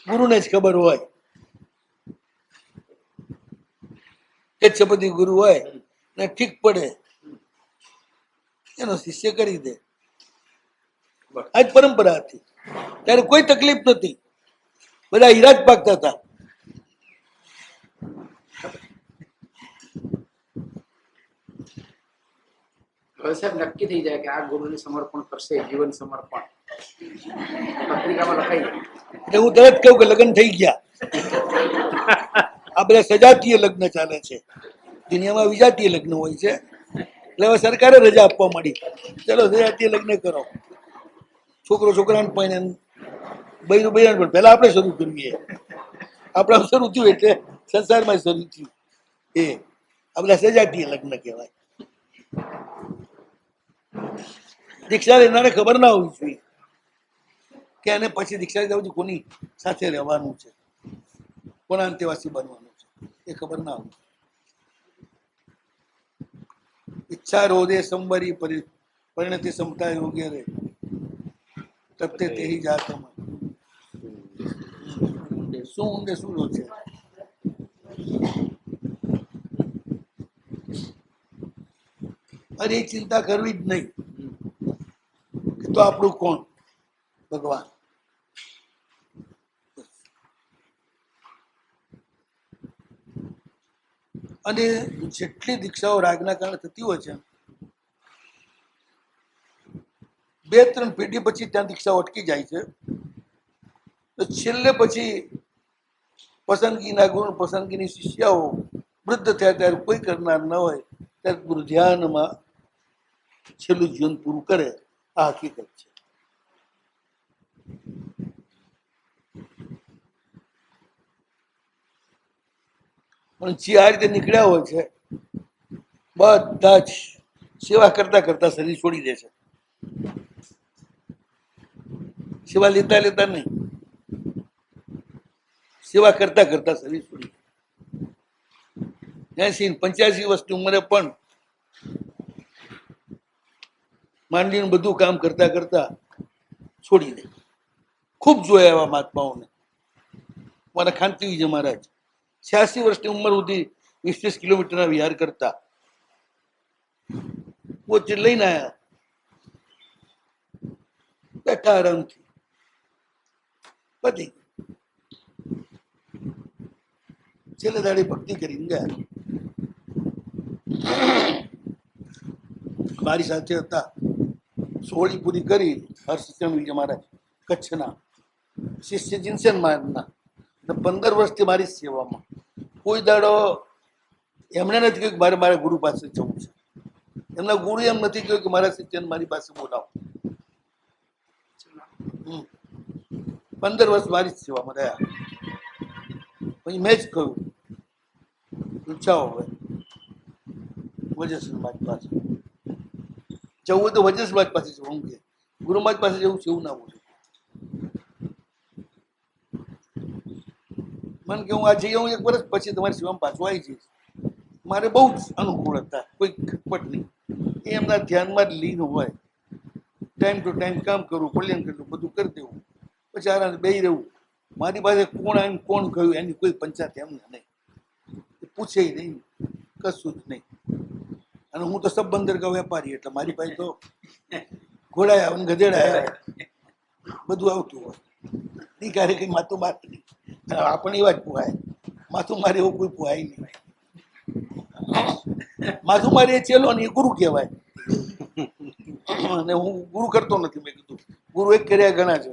ગુરુને જ ખબર હોય. એ છપતિ ગુરુ હોય ને ઠીક પડે એનો શિષ્ય કરી દે. આજ પરંપરા હતી, ત્યારે કોઈ તકલીફ નથી, બધા હીરા જ પાકતા હતા. હવે સાહેબ નક્કી થઈ જાય કે આ ગુરુને સમર્પણ કરશે, જીવન સમર્પણ, પત્રિકામાં લખાઈ જાય. એટલે હું તરત કહું કે લગ્ન થઈ ગયા. આ બધા સજાતીય લગ્ન ચાલે છે, દુનિયામાં વિજાતીય લગ્ન હોય છે. એટલે હવે સરકારે રજા આપવા માંડી, ચલો સજાતીય લગ્ન કરો. છોકરો છોકરાને પણ બૈરું બૈરાને પણ પહેલા આપણે શરૂ કરીએ. આપણે શરૂ થયું એટલે સંસારમાં શરૂ થયું. એ આ બધા સજાતીય લગ્ન કહેવાય. દીક્ષા લેનારે ખબર ના હોવી જોઈએ કે એને પછી દીક્ષા લીધા પછી કોની સાથે રહેવાનું છે, કોના અંતેવાસી બનવાનું છે, એ ખબર ના હોય. ઈચ્છા રોધે સંવરી પરિણતિ સમતા યોગ્ય રે તત્તે તેહી જાતમાં. શું ઊંડે શું લો છે? અરે એ ચિંતા કરવી જ નહીં તો આપણું કોણ? ભગવાન. અને જેટલી દીક્ષાઓ રાગના કારણે થતી હોય છે, 2-3 પેઢી પછી ત્યાં દીક્ષાઓ અટકી જાય છે, તો છેલ્લે પછી પસંદગીના ગુણ, પસંદગીની શિષ્યાઓ વૃદ્ધ થયા ત્યારે કોઈ કરનાર ન હોય ત્યારે ગુરુ ધ્યાનમાં છેલ્લું જીવન પૂરું કરે. આ હકીકત છે. પણ જે આ રીતે નીકળ્યા હોય છે બધા જ સેવા કરતા કરતા શરીર છોડી દે છે. સેવા લેતા લેતા નહીં, સેવા કરતા કરતા શરીર છોડી દે. 80-85 વર્ષની ઉંમરે પણ માંડીને બધું કામ કરતા કરતા છોડી દે. ખૂબ જોયા એવા મહાત્માઓને. મારા ખાનતી વિજય મહારાજ 86 વર્ષની ઉંમર સુધી 20 કિલોમીટરના વિહાર કરતા, પોતે લઈને આવ્યા, બેઠા આરામથી, પતી છેલ્લે દાડે ભક્તિ કરીને ગયા. મારી સાથે હતા, સોળી પૂરી કરી હર્ષચંદ્ર વિજય મહારાજ કચ્છના શિષ્ય જીનસેન મહારાજના, 15 વર્ષથી મારી સેવામાં. કોઈ દાડો એમણે નથી કહ્યું કે મારે મારા ગુરુ પાસે જવું છે. એમના ગુરુ એમ નથી કહ્યું કે મારા શિષ્યને મારી પાસે બોલાવો. 15 વર્ષ મારી જ સેવામાં રહ્યા. પછી મેં જ કહ્યું પૂછાવો હવે વજેશ્વર મહારાજ પાસે જવું હોય તો વજેશ્વર મહારાજ પાસે જવું. કે ગુરુ મહારાજ પાસે જવું છે એવું ના બોલે. મને કે હું આ જઈ આવું 1 વર્ષ પછી તમારી સેવામાં પાછું આવી જઈશ. મારે બહુ જ અનુકૂળ હતા, કોઈ ખટપટ નહીં. એ એમના ધ્યાનમાં જ લીન હોય. ટાઈમ ટુ ટાઈમ કામ કરવું, કલ્યાણ કરવું, બધું કરી દેવું, પછી આરામ બેહી રહેવું. મારી પાસે કોણ આવીને કોણ ગયું એની કોઈ પંચાયત એમને નહીં, પૂછે નહીં, કશું જ નહીં. અને હું તો સબબંદર કા વેપારી, એટલે મારી પાસે તો ઘોડા આવે ને ગધેડા આવે, બધું આવતું હોય. એ ક્યારે કઈ માથું મારે નહીં. આપણે એવા જ પુહાય, માથું મારે એવું કોઈ પુહાય નહીં. માથું મારે એ ચેલો ને એ ગુરુ કહેવાય. અને હું ગુરુ કરતો નથી. મેં કીધું ગુરુ એક કર્યા ઘણા છે,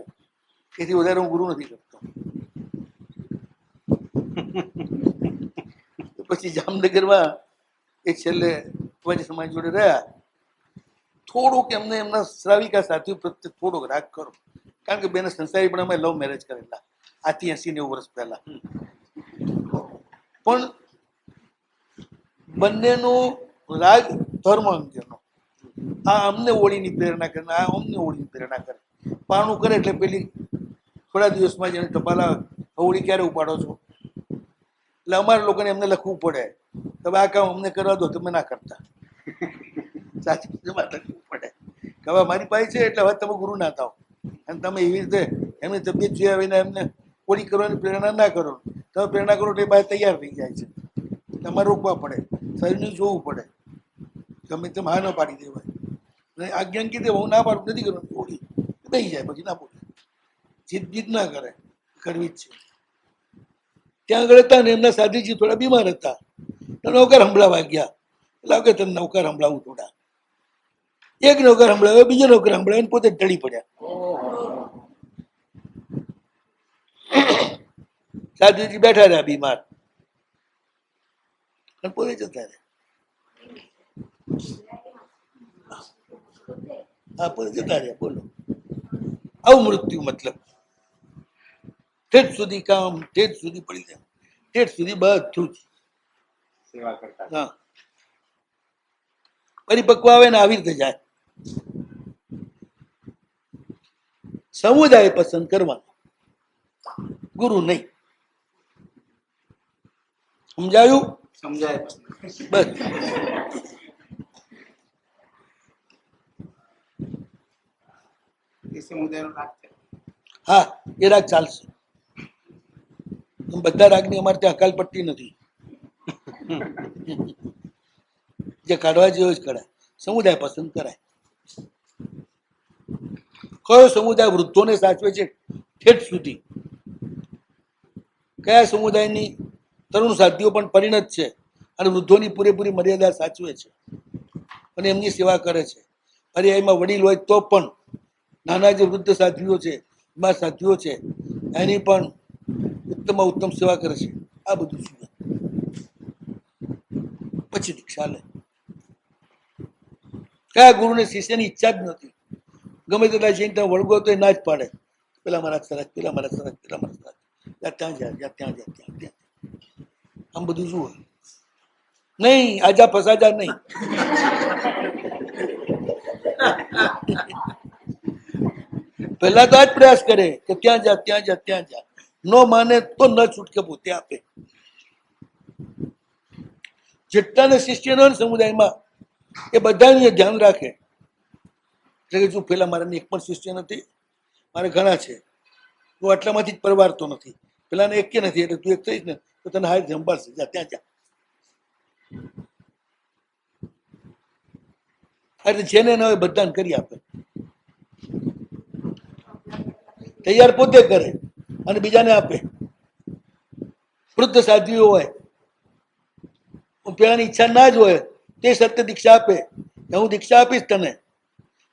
એથી વધારે હું ગુરુ નથી કરતો. પછી જામનગરમાં એક છેલ્લે વૈદ્ય સમાજ જોડે રહ્યા. થોડુંક એમને એમના શ્રાવિકા સાથીઓ પ્રત્યે થોડોક રાગ કરો, કારણ કે બેને સંસારી પણ અમે લવ મેરેજ કરેલા આથી 80-90 વર્ષ પહેલા. પણ બંનેનો રાગ ધર્મ અંગેનો. આ અમને હોળીની પ્રેરણા કરે, આ અમને હોળીની પ્રેરણા કરે. પારણું કરે એટલે પેલી થોડા દિવસમાં જ એને ટપાલ આવે, હોળી ક્યારે ઉપાડો છો? એટલે અમારા લોકોને એમને લખવું પડે, હવે આ કામ અમને કરવા દો, તમે ના કરતા. સાચી લખવું પડે કે હવે મારી પાસે છે એટલે હવે તમે ગુરુ ના થાવ. અને તમે એવી રીતે એમની તબિયત જોયા વિના એમને હોળી કરવાની પ્રેરણા ના કરો. તમે પ્રેરણા કરો એટલે એ બાય તૈયાર થઈ જાય છે. તમારે રોકવા પડે, શરીરને જોવું પડે, ગમે તેમ હા ન પાડી દેવાય. અને આજ્ઞા કીધે હું ના પાડું નથી કરવાનું, હોળી દઈ જાય, પછી ના બોલે, જીદ ના કરે, કરવી જ છે. ત્યાં આગળ હતા ને એમના સાધીજી થોડા બીમાર હતા, તો નૌકાર સંભળાવા ગયા. એટલે કે તને નૌકાર સંભળાવું થોડા. એક નૌકાર સંભળાવ્યો, બીજો નૌકાર સંભળાવ્યો, પોતે ઢળી પડ્યા. સાધુજી બેઠા રહ્યા બીમાર, અને પોતે જતા રહ્યા. હા, પોતે જતા રહ્યા. બોલો, આવું મૃત્યુ મતલબ. ઠેઠ સુધી કામ, ઠેઠ સુધી પડી જાય, ઠેઠ સુધી બધું જ. હા, પરિપક્વ આવે ને આવી રીતે જાય. સમુદાય પસંદ કરવાનો, ગુરુ નહીં. સમજાયું? સમજાય. બસ. એ સમુદાયનો રાગ છે. હા, એ રાગ ચાલશે. બધા રાગની અમારે ત્યાં અકાલપટ્ટી નથી. જે કાઢવા જેવો જ કરાય, સમુદાય પસંદ કરાય. કયો સમુદાય વૃદ્ધોને સાચવે છે ઠેઠ સુધી? કયા સમુદાયની તરુણ સાધ્યો પણ પરિણત છે અને વૃદ્ધોની પૂરેપૂરી મર્યાદા સાચવે છે અને એમની સેવા કરે છે? પર્યાયમાં વડીલ હોય તો પણ નાના જે વૃદ્ધ સાથીઓ છે, એમાં સાથીઓ છે, એની પણ ઉત્તમમાં ઉત્તમ સેવા કરે છે, આ બધું જુએ, પછી દીક્ષા લે. કયા ગુરુને શિષ્યની ઈચ્છા જ નથી, ગમે તેટલા જઈને ત્યાં વળગો તો એ ના જ પાડે, પેલા મારા સરસ, પેલા મારા સરસ, પેલા મારા સરસ, ત્યાં જા, ત્યાં જા, ત્યાં. આમ બધું જુએ નહીં, આજા ફસાજા નહીં. પહેલા તો આ જ પ્રયાસ કરે કે ત્યાં જા, ત્યાં જા, ત્યાં જા. ન માને તો ન છૂટકે પોતે આપે. જેટલાને શિષ્યનો સમુદાયમાં એ બધાનું ધ્યાન રાખે. એટલે કે જો પેલા મારાને એક પણ શિષ્ય નથી, મારે ઘણા છે, તું આટલામાંથી જ પરવારતો નથી, પેલાને એક કે નથી, એટલે તું એક થઈશ ને તો તને હાર સંભાળશે, જા ત્યાં જા. એટલે જેને ન હોય બધાને કરી આપે. તૈયાર પોતે કરે અને બીજાને આપે. વૃદ્ધ સાધ્વીઓ હોય, પેલાની ઈચ્છા ના જ હોય, તે શરતે દીક્ષા આપે કે હું દીક્ષા આપીશ તને,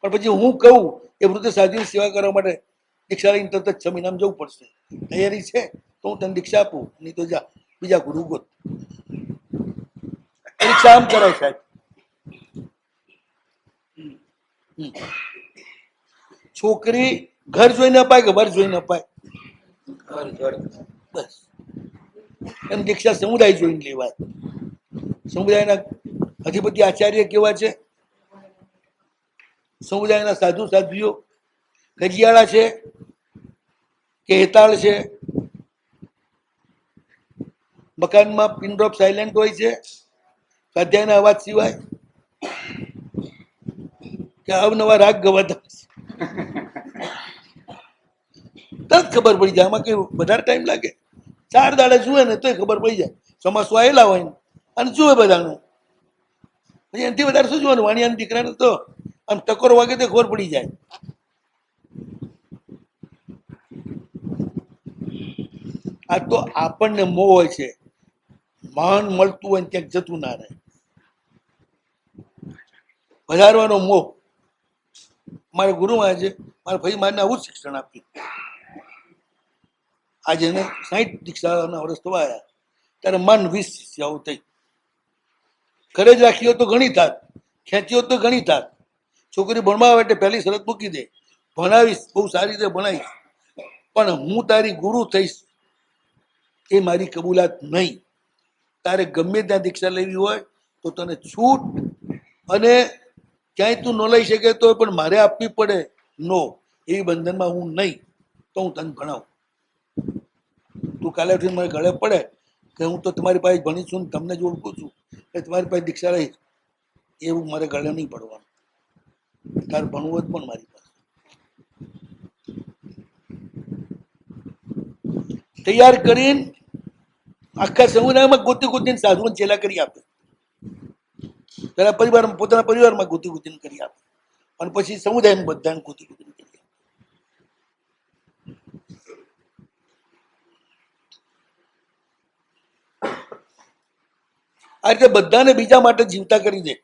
પણ પછી હું કહું એ વૃદ્ધ સાધ્વીની સેવા કરવા માટે દીક્ષા લઈને તરત જ 6 મહિનામાં જવું પડશે. તૈયારી છે તો હું તને દીક્ષા આપું, નહીં તો જા બીજા ગુરુ ગોત. પરીક્ષા આમ કરાય સાહેબ. છોકરી ઘર જોઈને અપાય કે વર જોઈને અપાય? બસ એમ દીક્ષા સમુદાય જોઈને લેવાય. સમુદાયના અધિપતિ આચાર્ય કેવા છે, સમુદાયના સાધુ સાધ્વીઓ ગજિયાળા છે કે હેતાળ છે, મકાનમાં પિન ડ્રોપ સાયલેન્ટ હોય છે, સ્વાધ્યાયના અવાજ સિવાય, કે અવનવા રાગ ગવાતા તરત ખબર પડી જાય. આમાં કઈ વધારે ટાઈમ લાગે? 4 દાડે જુએ ને તોય ખબર પડી જાય. ચોમાસું આવેલા હોય અને જુએ બધાનું, પછી એનાથી વધારે શું જોવાનું? વાણિયાના દીકરાને તો આમ ટકોર વાગે તો ખબર પડી જાય. આ તો આપણને મોહ હોય છે, માન મળતું હોય ક્યાંક જતું ના રહે, વધારવાનો મોહ. મારા ગુરુમાં છે, મારા ભાઈ મારને આવું જ શિક્ષણ આપ્યું. આજે એને 60 દીક્ષાના વર્ષ થવા આવ્યા, ત્યારે મન 20 શિષ્યાઓ થઈ. ઘરે જ રાખી હોત તો ઘણી થાત, ખેંચી હોત તો ઘણી થાત. છોકરી ભણવા આવે એટલે પહેલી શરત મૂકી દે, ભણાવીશ, બહુ સારી રીતે ભણાવીશ, પણ હું તારી ગુરુ થઈશ એ મારી કબૂલાત નહીં. તારે ગમે ત્યાં દીક્ષા લેવી હોય તો તને છૂટ, અને ક્યાંય તું ન લઈ શકે તો પણ મારે આપવી પડે, નો, એવી બંધનમાં હું નહીં. તો હું તને ભણાવું. તું કાલે ઉઠીને મારે ગળે પડે કે હું તો તમારી પાસે ભણી છું, તમને જ ઓળખું છું, એ તમારી પાસે દીક્ષા લઈશ, એવું મારે ગળે નહીં પડવાનું. તારે ભણવું જ પણ મારી પાસે. તૈયાર કરીને આખા સમુદાયમાં ગોતી ગોતીને સાધુઓને ચેલા કરી આપે. પેલા પરિવારમાં, પોતાના પરિવારમાં ગોતી ગોતીને કરી આપે, અને પછી સમુદાયમાં બધાને ગોતી ગોતીને કરી આપે. આ રીતે બધાને બીજા માટે જીવતા કરી દે,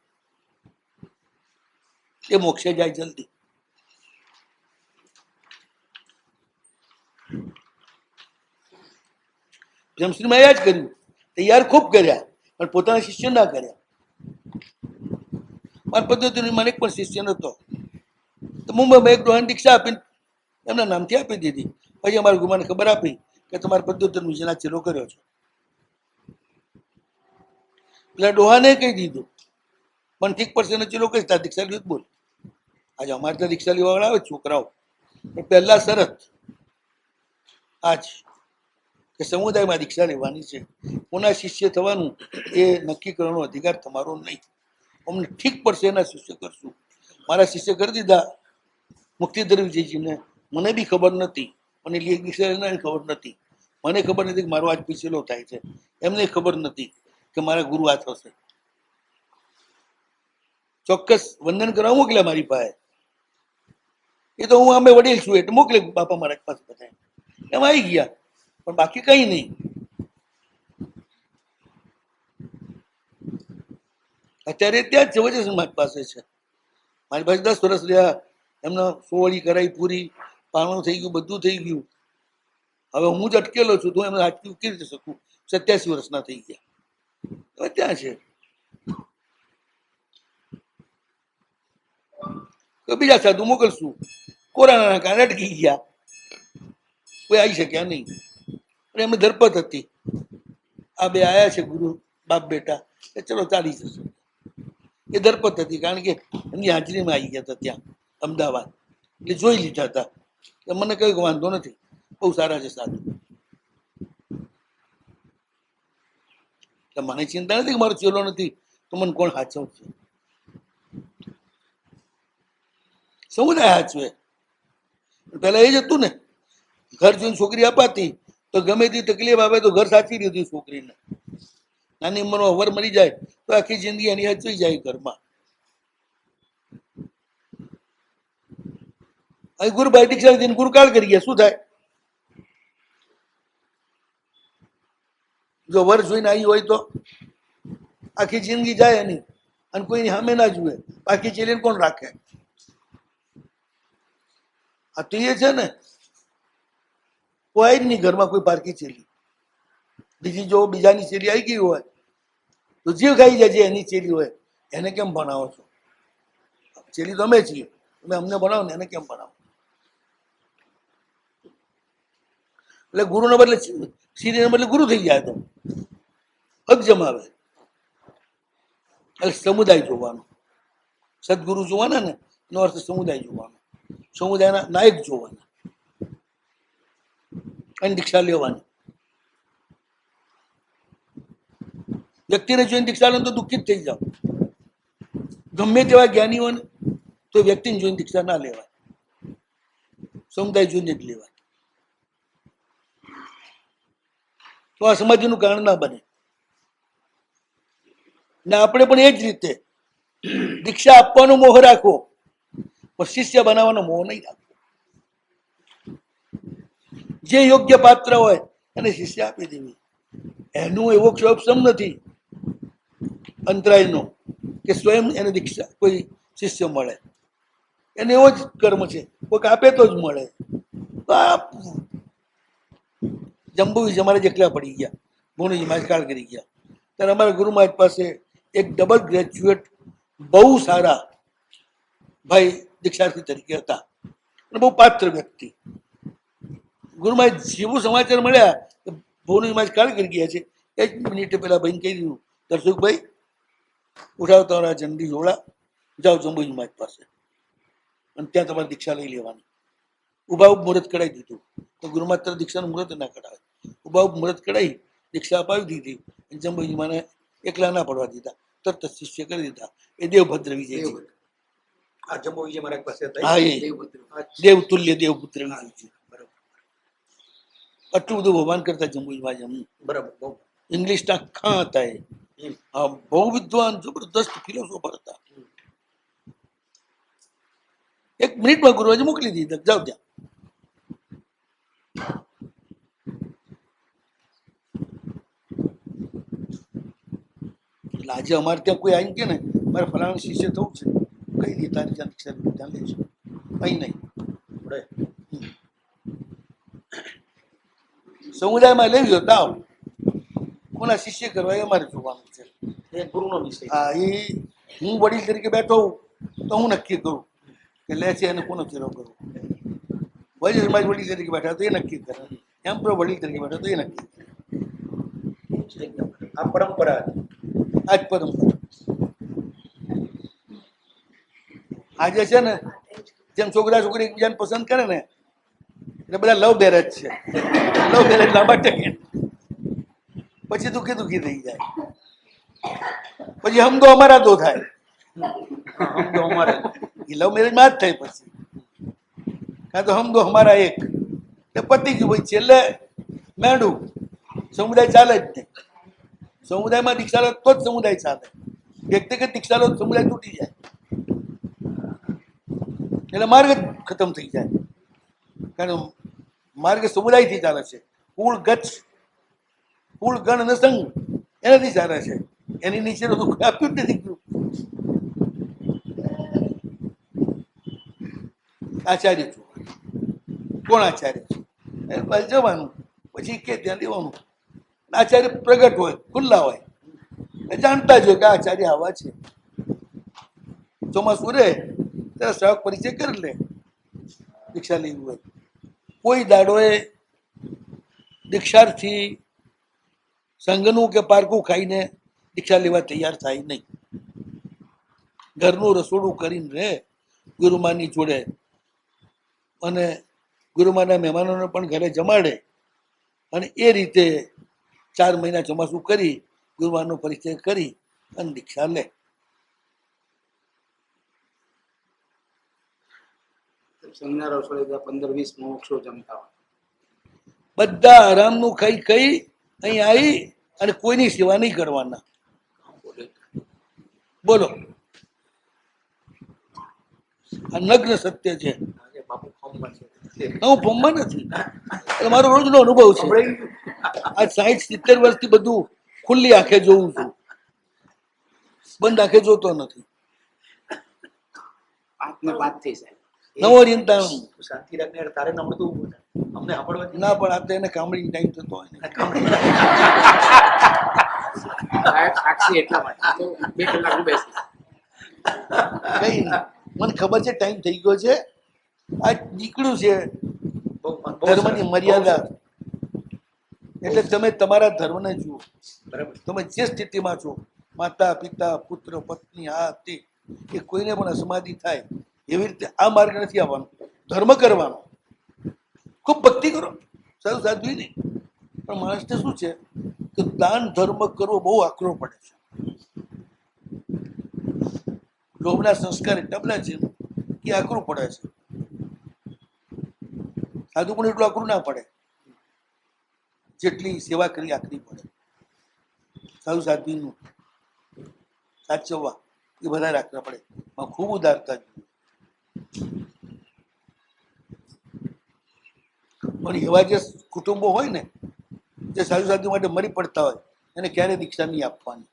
એ મોક્ષે જાય જલ્દી. જમશ્રીમાં એ જ કર્યું, તૈયાર ખૂબ કર્યા પણ પોતાના શિષ્ય ના કર્યા. મારા પદ્ધતિનો મને એક પણ શિષ્ય નતો, તો મુંબઈમાં એક ડોહાને દીક્ષા આપીને એમના નામથી આપી દીધી. પછી અમારા ગુમાને ખબર આપી કે તમારા પદ્ધતિનો જેના ચેલો કર્યો છે. પેલા ડોહાને કહી દીધું, પણ ઠીક પડશે ને ચેલો કહીશ, તાર દીક્ષા લીધું બોલ. આજે અમારે ત્યાં દીક્ષા લેવા વાળા આવે છોકરાઓ, પણ પહેલા શરત આજ કે સમુદાયમાં દીક્ષા લેવાની છે, કોના શિષ્ય થવાનું એ નક્કી કરવાનો અધિકાર તમારો નહીં. અમને ઠીક પડશે એના શિષ્ય કરશું. મારા શિષ્ય કરી દીધા મુક્તિધર વિજયજીને, મને બી ખબર નથી, મને દીક્ષા લેનારની ખબર નથી, મને ખબર નથી કે મારો આજ પીછેલો થાય છે, એમને ખબર નથી કે મારા ગુરુ આ થશે. ચોક્કસ વંદન કરવા મોકલ્યા મારી પાસે, એ તો હું અમે વડીલ છું એટલે મોકલે બાપા મારા પાસે બધા, એમ આવી ગયા, પણ બાકી કઈ નહીં. અત્યારે ત્યાં જ જવજે મારી પાસે છે. મારી પાસે 10 વર્ષ રહ્યા, એમને સોવડી કરાઈ પૂરી, પાણું થઈ ગયું, બધું થઈ ગયું, હવે હું જ અટકેલો છું, તો એમને હાથથી કેવી રીતે શકું? 87 વર્ષના થઈ ગયા, હવે ત્યાં છે. તો બીજા સાધુ મોકલશું, કોરોનાના કારણે અટકી ગયા, કોઈ આવી શક્યા નહીં. અને એમને ધરપત હતી, આ બે આયા છે ગુરુ બાપ બેટા, એ ચલો ચાલી જશે. એ ધરપત હતી, કારણ કે એમની હાજરીમાં આવી ગયા હતા ત્યાં અમદાવાદ, એટલે જોઈ લીધા હતા. એટલે મને કઈ વાંધો નથી, બહુ સારા છે સાધુ. એટલે મને ચિંતા નથી કે મારો ચેલો નથી તો મને કોણ સાચવશે. સમુદાય સાચવે. પેલા એ જ હતું ને, ઘર જોઈને છોકરી અપાતી તો ગમે તે તકલીફ આવે તો ઘર સાચવી દીધું છોકરીને. નાની ઉંમરમાં વર મરી જાય તો આખી જિંદગી એની સાચવી જાય ઘરમાં. અહીં ગુરુભાઈ દીક્ષા દીને ગુરુકાળ કરી ગયા, શું થાય? જો વર જોઈને આવી હોય તો આખી જિંદગી જાય એની, અને કોઈની સામે ના જુએ, બાકી ચેલીને કોણ રાખે? આ તો એ છે ને, કોઈ જ નહીં ઘરમાં કોઈ પારકી ચેલી. બીજી જો બીજાની ચેલી આવી ગઈ હોય તો જીવ ખાઈ જાય, જે એની ચેલી હોય એને કેમ ભણાવો છો? ચેલી તો અમે છીએ, તમે અમને ભણાવો ને, એને કેમ ભણાવો? એટલે ગુરુને બદલે શ્રીને બદલે ગુરુ થઈ જાય તો હક જમાવે. એટલે સમુદાય જોવાનો, સદગુરુ જોવાના ને એનો અર્થ સમુદાય જોવાનો, સમુદાયના નાયક જોવાના અને દીક્ષા લેવાની. વ્યક્તિને જોઈને દીક્ષા લો તો દુઃખિત થઈ જાઓ. ગમે તેવા જ્ઞાનીઓને તો વ્યક્તિને જોઈને દીક્ષા ના લેવાય, સમુદાય જોઈને જ લેવાય. તો આ સમાધિનું કારણ ના બને. ને આપણે પણ એ જ રીતે દીક્ષા આપવાનો મોહ રાખવો, પણ શિષ્ય બનાવવાનો મોહ નહીં રાખવો. જે યોગ્ય પાત્ર હોય એને શિષ્ય આપી દેવી. એનું એવો ક્ષોભસમ નથી અંતરાયનો કે સ્વયં એને દીક્ષા કોઈ શિષ્ય મળે, એને એવો જ કર્મ છે, કોઈક આપે તો જ મળે. તો આપવું. જંબુજી અમારે જ એકલા પડી ગયા, ભોણુજી મારી કાળ કરી ગયા. ત્યારે અમારા ગુરુ મહારાજ પાસે એક ડબલ ગ્રેજ્યુએટ બહુ સારા ભાઈ દીક્ષાર્થી તરીકે હતા અને બહુ પાત્ર વ્યક્તિ. ગુરુ મહારાજ જેવું સમાચાર મળ્યા કે ભોણુજી મારી કાળ કરી ગયા છે, એક મિનિટે પેલા ભાઈને કહી દીધું, દર્શકભાઈ ઉઠાવ તમારા ઝંડી જોડા, જાઓ જંબુજી મહારાજ પાસે અને ત્યાં તમારે દીક્ષા લઈ લેવાની. ઉભા મુહૂર્ત કઢાવી દીધું. તો ગુરુ મહારાજ તરફ દીક્ષાનું મુહૂર્ત ના કઢાવે, ઉભા મુહૂર્ત કઢાવી દીક્ષા અપાવી દીધી. જંબુજી માને એકલા ના પડવા દીધા, તરત શિષ્ય કરી દીધા. એ દેવભદ્ર વિજય છે. આ જમ્બો વિજય મહારાજ પાસે હતા. હા, એ દેવતુલ્ય દેવપુત્ર વિજય. આટલું બધું ભગવાન કરતા જંબુજી મહારાજ. બરાબર, બહુ ઇંગ્લિશ ના ખા હતા એ. હા, બહુ વિદ્વાન જબરદસ્ત ફિલોસોફર હતા. એક મિનિટમાં ગુરુજી મોકલી દીધા, જાઓ ત્યાં. એટલે આજે અમારે ત્યાં કોઈ આવી કે ને મારે ફલાણા શિષ્ય થવું છે, કઈ દે તારી ત્યાં દીક્ષા ત્યાં લેજો, કઈ નહીં. સમુદાયમાં લેવી હોય તાવ, કોના શિષ્ય કરવા એ અમારે જોવાનું છે. એ ગુરુનો વિષય. હા, એ હું વડીલ તરીકે બેઠો હોઉં તો હું નક્કી કરું કે લે છે એને કોનો ચેલો કરવો. વડીલ મારી વડીલ તરીકે બેઠા તો એ નક્કી કરે, એમ પણ વડીલ તરીકે બેઠા તો એ નક્કી કરે. આ પરંપરા આ જ પરંપરા. આજે છે ને જેમ છોકરા છોકરી એકબીજાને પસંદ કરે ને, એટલે બધા લવ મેરેજ છે. લવ મેરેજ લાંબા ટકે, પછી દુઃખી દુઃખી થઈ જાય, પછી હમ તો અમારા તો થાય. હમ તો અમારે એ લવ મેરેજમાં જ થાય પછી, કાં તો હમ દો હમારા એક, એટલે પતી ગયું ભાઈ. છેલ્લે મેંડું સમુદાય ચાલે જ નહીં. સમુદાયમાં દીક્ષા લો તો જ સમુદાય ચાલે, વ્યક્તિગત દીક્ષા લો સમુદાય તૂટી જાય, એટલે માર્ગ જ ખતમ થઈ જાય. કારણ માર્ગ સમુદાયથી ચાલે છે. કુળ ગચ્છ, કુળ ગણ અને સંઘ એનાથી ચાલે છે. એની નીચે તો દુઃખ આપ્યું જ નથી. આચાર્ય છું, કોણ આચાર્ય છે એ પાસે જવાનું, પછી કે ત્યાં લેવાનું. આચાર્ય પ્રગટ હોય, ખુલ્લા હોય, એ જાણતા જ હોય કે આ આચાર્ય આવા છે. ચોમાસું રહે ત્યારે શ્રાવક પરિચય કરી લે, દીક્ષા લેવી હોય. કોઈ દાડોએ દીક્ષાર્થી સંઘનું કે પારકું ખાઈને દીક્ષા લેવા તૈયાર થાય નહીં. ઘરનું રસોડું કરીને રહે ગુરુમાની જોડે, અને ગુરુમાના મહેમાનોને પણ ઘરે જમાડે, અને એ રીતે 4 મહિના ચોમાસું કરી ગુરુમાનો પરિચય કરી અને દીક્ષા લે. સંજ્ઞા રસોઈ 15-20 મોક્ષો જમતા હોય. બધા આરામનું ખાઈ ખાઈ અહીં આવી અને કોઈની સેવા નહીં કરવાના. બોલો, આ નગ્ન સત્ય છે. આજે બાપુ ફોર્મમાં છે. હું ફોર્મમાં નથી, એટલે મારો રોજનો અનુભવ છે. આ 60-70 વર્ષથી બધું ખુલ્લી આંખે જોઉં છું, બંધ આંખે જોતો નથી. 5 ને 5 થઈ જાય. નવો ચિંતા તું શાંતિ રાખને યાર, તારે નમણું તો ઊભું થાય. અમને સાંભળવા દે. ના, પણ આ તો એને કામડી ટાઈમ થતો હોય ને. સાહેબ સાક્ષી એટલા માટે આ તો 2 કલાક હું બેસીશ. કઈ નહીં, મને ખબર છે ટાઈમ થઈ ગયો છે. આ નીકળ્યું છે બહુ ધર્મની મર્યાદા. એટલે તમે તમારા ધર્મને જુઓ. બરાબર. તમે જે સ્થિતિમાં છો, માતા પિતા પુત્ર પત્ની આ તે, એ કોઈને પણ અસમાધિ થાય એવી રીતે આ માર્ગ નથી આવવાનો. ધર્મ કરવાનો, ખૂબ ભક્તિ કરો, સારું સાધવી નહીં. પણ માણસને શું છે કે દાન ધર્મ કરવો બહુ આકરો પડે છે. લોભના સંસ્કાર એટલા બધા છે કે આકરું પડે છે. સાધુ પણ એટલું આકરું ના પડે જેટલી સેવા કરી આકરી પડે. સાધુ સાધ્વીનું સાચવવા એ બધા રાખવા પડે. ખૂબ ઉદારતા જોઈએ. પણ એવા જે કુટુંબો હોય ને, જે સાધુ સાધુ માટે મરી પડતા હોય, એને ક્યારે દીક્ષા નહીં આપવાની.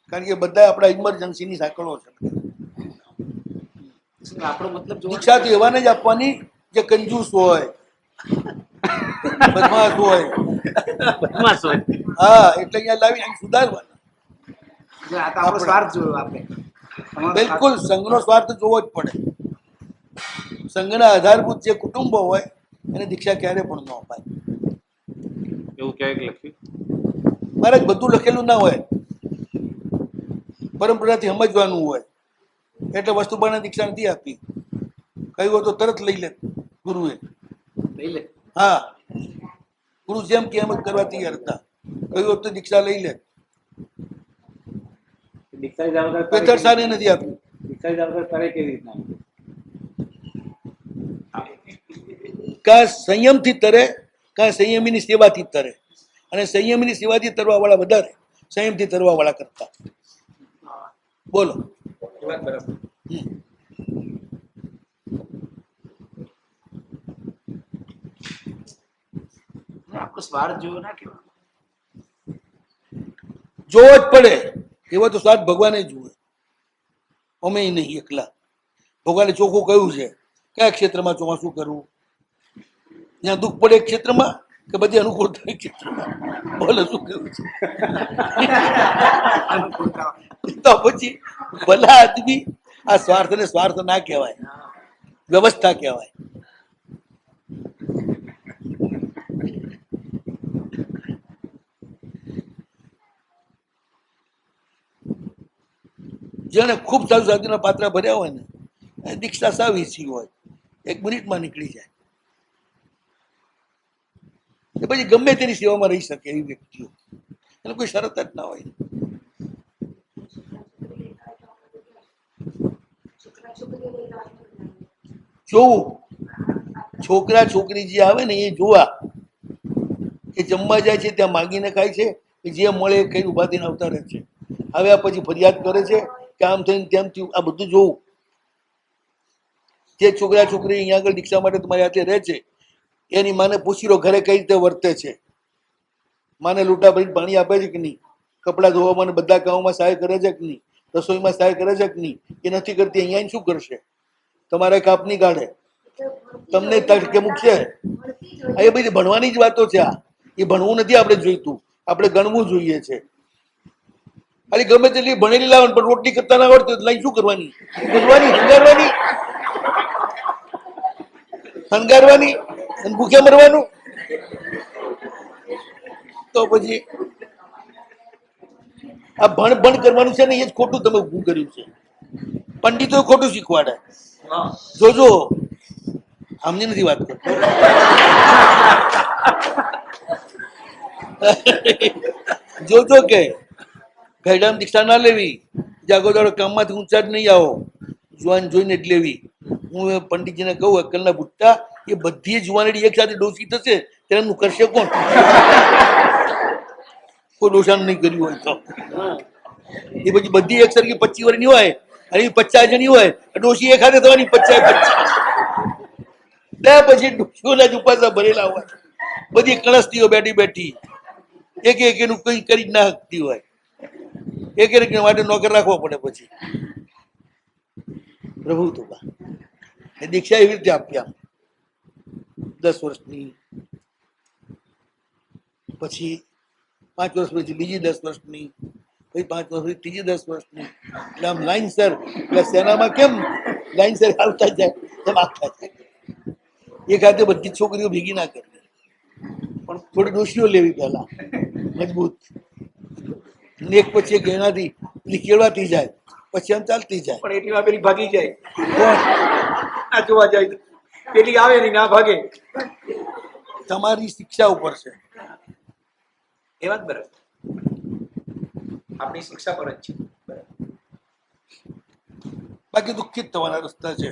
કારણ કે બધા આપણા ઇમરજન્સીની સાંકળો છે. આપણો મતલબ જો દીક્ષા તો એવાને જ આપવાની જે કંજૂસ હોય, બદમાશ હોય. હા, એટલે અહીંયા લાવી અહીં સુધારવાના. આ તો આપણો સ્વાર્થ જોયો આપણે. બિલકુલ સંઘનો સ્વાર્થ જોવો જ પડે. સંઘના આધારભૂત જે કુટુંબો હોય એને દીક્ષા ક્યારે પણ ન અપાય. એવું ક્યાંક લખ્યું? મારે બધું લખેલું ના હોય, પરંપરાથી સમજવાનું હોય. એટલે વસ્તુબાને દીક્ષા નથી આપી. કહ્યું હોય તો તરત લઈ લે ગુરુએ. લઈ લે. હા, ગુરુ જેમ કે એમ જ કરવા તૈયાર હતા. કહ્યું હોત તો દીક્ષા લઈ લે. પેતર સાને નથી આપ્યું. કાં સંયમથી તરે, કાં સંયમીની સેવાથી તરે. અને સંયમીની સેવાથી તરવા વાળા વધારે સંયમથી તરવા વાળા કરતા. બોલો. એ વાત બરાબર. આપણો સ્વાર્થ જોયો ના કેવા. જોવો જ પડે. એવો તો સ્વાર્થ ભગવાને જુએ, અમે નહીં એકલા. ભગવાને ચોખ્ખું કહ્યું છે કયા ક્ષેત્રમાં ચોમાસું કરવું. જ્યાં દુઃખ પડે એક ક્ષેત્રમાં કે બધી અનુકૂળતા એક ક્ષેત્રમાં. બોલો શું કહ્યું છે. તો પછી ભલા આદમી આ સ્વાર્થને સ્વાર્થ ના કહેવાય, વ્યવસ્થા કહેવાય. જેને ખૂબ સાધુ સાધુના પાત્ર ભર્યા હોય ને, દીક્ષા સાવ ઈસી હોય, 1 મિનિટમાં નીકળી જાય. એ પછી ગમે તેની સેવામાં રહી શકે એવી વ્યક્તિઓ, એને કોઈ શરત જ ના હોય. જોવું, છોકરા છોકરી જે આવે ને એ જોવા. એ જમવા જાય છે ત્યાં માગીને ખાય છે, જે મળે એ કઈ ઉભા થઈને આવતા રહે છે. હવે આ પછી ફરિયાદ કરે છે કે આમ થઈને તેમ થયું. આ બધું જોવું. જે છોકરા છોકરી અહીંયા આગળ દીક્ષા માટે તમારી હાથે રહે છે, એની માને પૂછી લો ઘરે કઈ રીતે વર્તે છે. માને લૂંટા ભરીને પાણી આપે છે કે નહીં, કપડાં ધોવામાં બધા કામોમાં સહાય કરે છે કે નહીં, રસોઈમાં સહાય કરે છે કે નહીં. એ નથી કરતી, અહીંયા શું કરશે? તમારે કાપની કાઢે, તમને તડકે મૂકશે. એ બધી ભણવાની જ વાતો છે. આ એ ભણવું નથી આપણે જોઈતું, આપણે ગણવું જોઈએ છે. ખાલી ગમે તેટલી ભણેલી લાવવાની પણ રોટલી કરતા ના આવડતી લઈ શું કરવાની? શણગારવાની શણગારવાની અને ભૂખ્યા મરવાનું. તો પછી આ ભણ ભણ કરવાનું છે ને, એ જ ખોટું તમે ઊભું કર્યું છે. પંડિતો ખોટું શીખવાડે. જોજો, આમની નથી વાત કરતો. જોજો કે ગઈડામ દીક્ષા ના લેવી, જાગો દાડો કામમાંથી ઊંચા જ નહીં આવો, જુવાન જોઈને જ લેવી. હું પંડિતજીને કહું અક્કલના બુટ્ટા, એ બધી જુવાનડી એક સાથે ડોસી થશે ત્યારે એમનું કરશે કોણ? કોઈ ડોસાનું નહીં કર્યું હોય તો એ પછી બધી એક સરખી 25 વર્ષની હોય અને 50 જણી હોય, ડોસી એક હાથે થવાની 50 પછી ડોસીઓના જ ઉપાસા ભરેલા હોય, બધી કળસતીઓ બેઠી બેઠી એક એક એનું કઈ કરી જ ના શકતી હોય, એક એક માટે નોકર રાખવો પડે. પછી પ્રભુ તો એ દીક્ષા એવી રીતે આપી, આમ 10 વર્ષની, પછી 5 વર્ષ પછી બીજી 10 વર્ષની, પછી 5 વર્ષ પછી ત્રીજી 10 વર્ષની. એટલે આમ લાઈન સર, એટલે સેનામાં કેમ લાઈન સર આવતા જાય એમ આપતા જાય. એક હાથે બધી છોકરીઓ ભેગી ના કરવી, પણ થોડી ડોશીઓ લેવી પહેલા મજબૂત, એક પછી એક એનાથી કેળવાતી જાય, પછી આમ ચાલતી જાય. પણ એટલી વાર પેલી ભાગી જાય, કોણ? આ જોવા જાય પેલી આવે નહીં, ના ભાગે. તમારી શિક્ષા ઉપર છે. એ વાત બરાબર, આપણી શિક્ષા પર જ છે. બાકી દુઃખિત થવાના રસ્તા છે.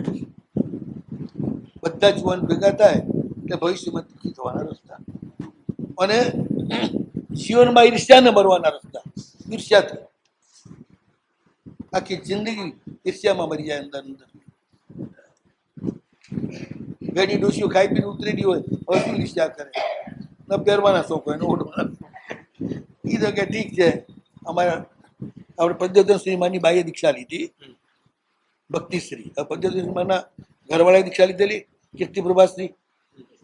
બધા જુવાન ભેગા થાય એટલે ભવિષ્યમાં દુઃખી થવાના રસ્તા, અને જીવનમાં ઈર્ષ્યાને મરવાના રસ્તા. ઈર્ષ્યાથી આખી જિંદગી ઈર્ષ્યામાં મરી જાય અંદર અંદર. ઘણી ડોશીઓ ખાઈ પીને ઉતરેલી હોય, હવે શું ઈર્ષ્યા કરે? ન પહેરવાના શોખ હોય, ન ઓઢવાના. એ તો કે ઠીક છે, અમારા આપણે પદ્ધતિશ્રીમાની બાઈએ દીક્ષા લીધી, ભક્તિશ્રી. પદ્ધતિશ્રીમાના ઘરવાળાએ દીક્ષા લીધેલી, કીર્તિ પ્રભાશ્રી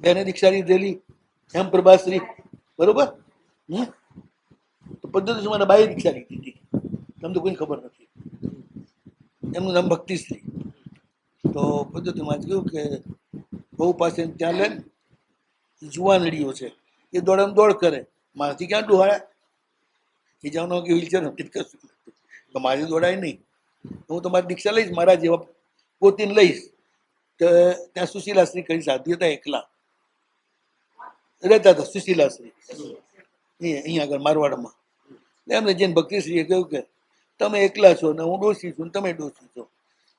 બેને દીક્ષા લીધેલી, હેમ પ્રભાશ્રી, બરોબર. તો પદ્ધતિશ્રીમાના બાઈએ દીક્ષા લીધી હતી, તમને તો કોઈને ખબર નથી. એમનું નામ ભક્તિશ્રી. તો પદ્ધતિમાં કહ્યું કે બહુ પાસે ત્યાં લે જુવાનડીઓ છે, એ દોડમ દોડ કરે, મારાથી ક્યાં ડોહાયા? એ જાણો કે વ્હીલચેર નથી કશું, તો મારી દોડાય નહીં. હું તમારી દીક્ષા લઈશ, મારા જેવા પોતીને લઈશ. તો ત્યાં સુશીલાશ્રી કરી સાધી હતા, એકલા રહેતા હતા સુશીલાશ્રી અહીંયા આગળ મારવાડમાં. એમને જઈને ભક્તિશ્રીએ કહ્યું કે તમે એકલા છો ને હું ડોસી છું ને તમે ડોસી છો,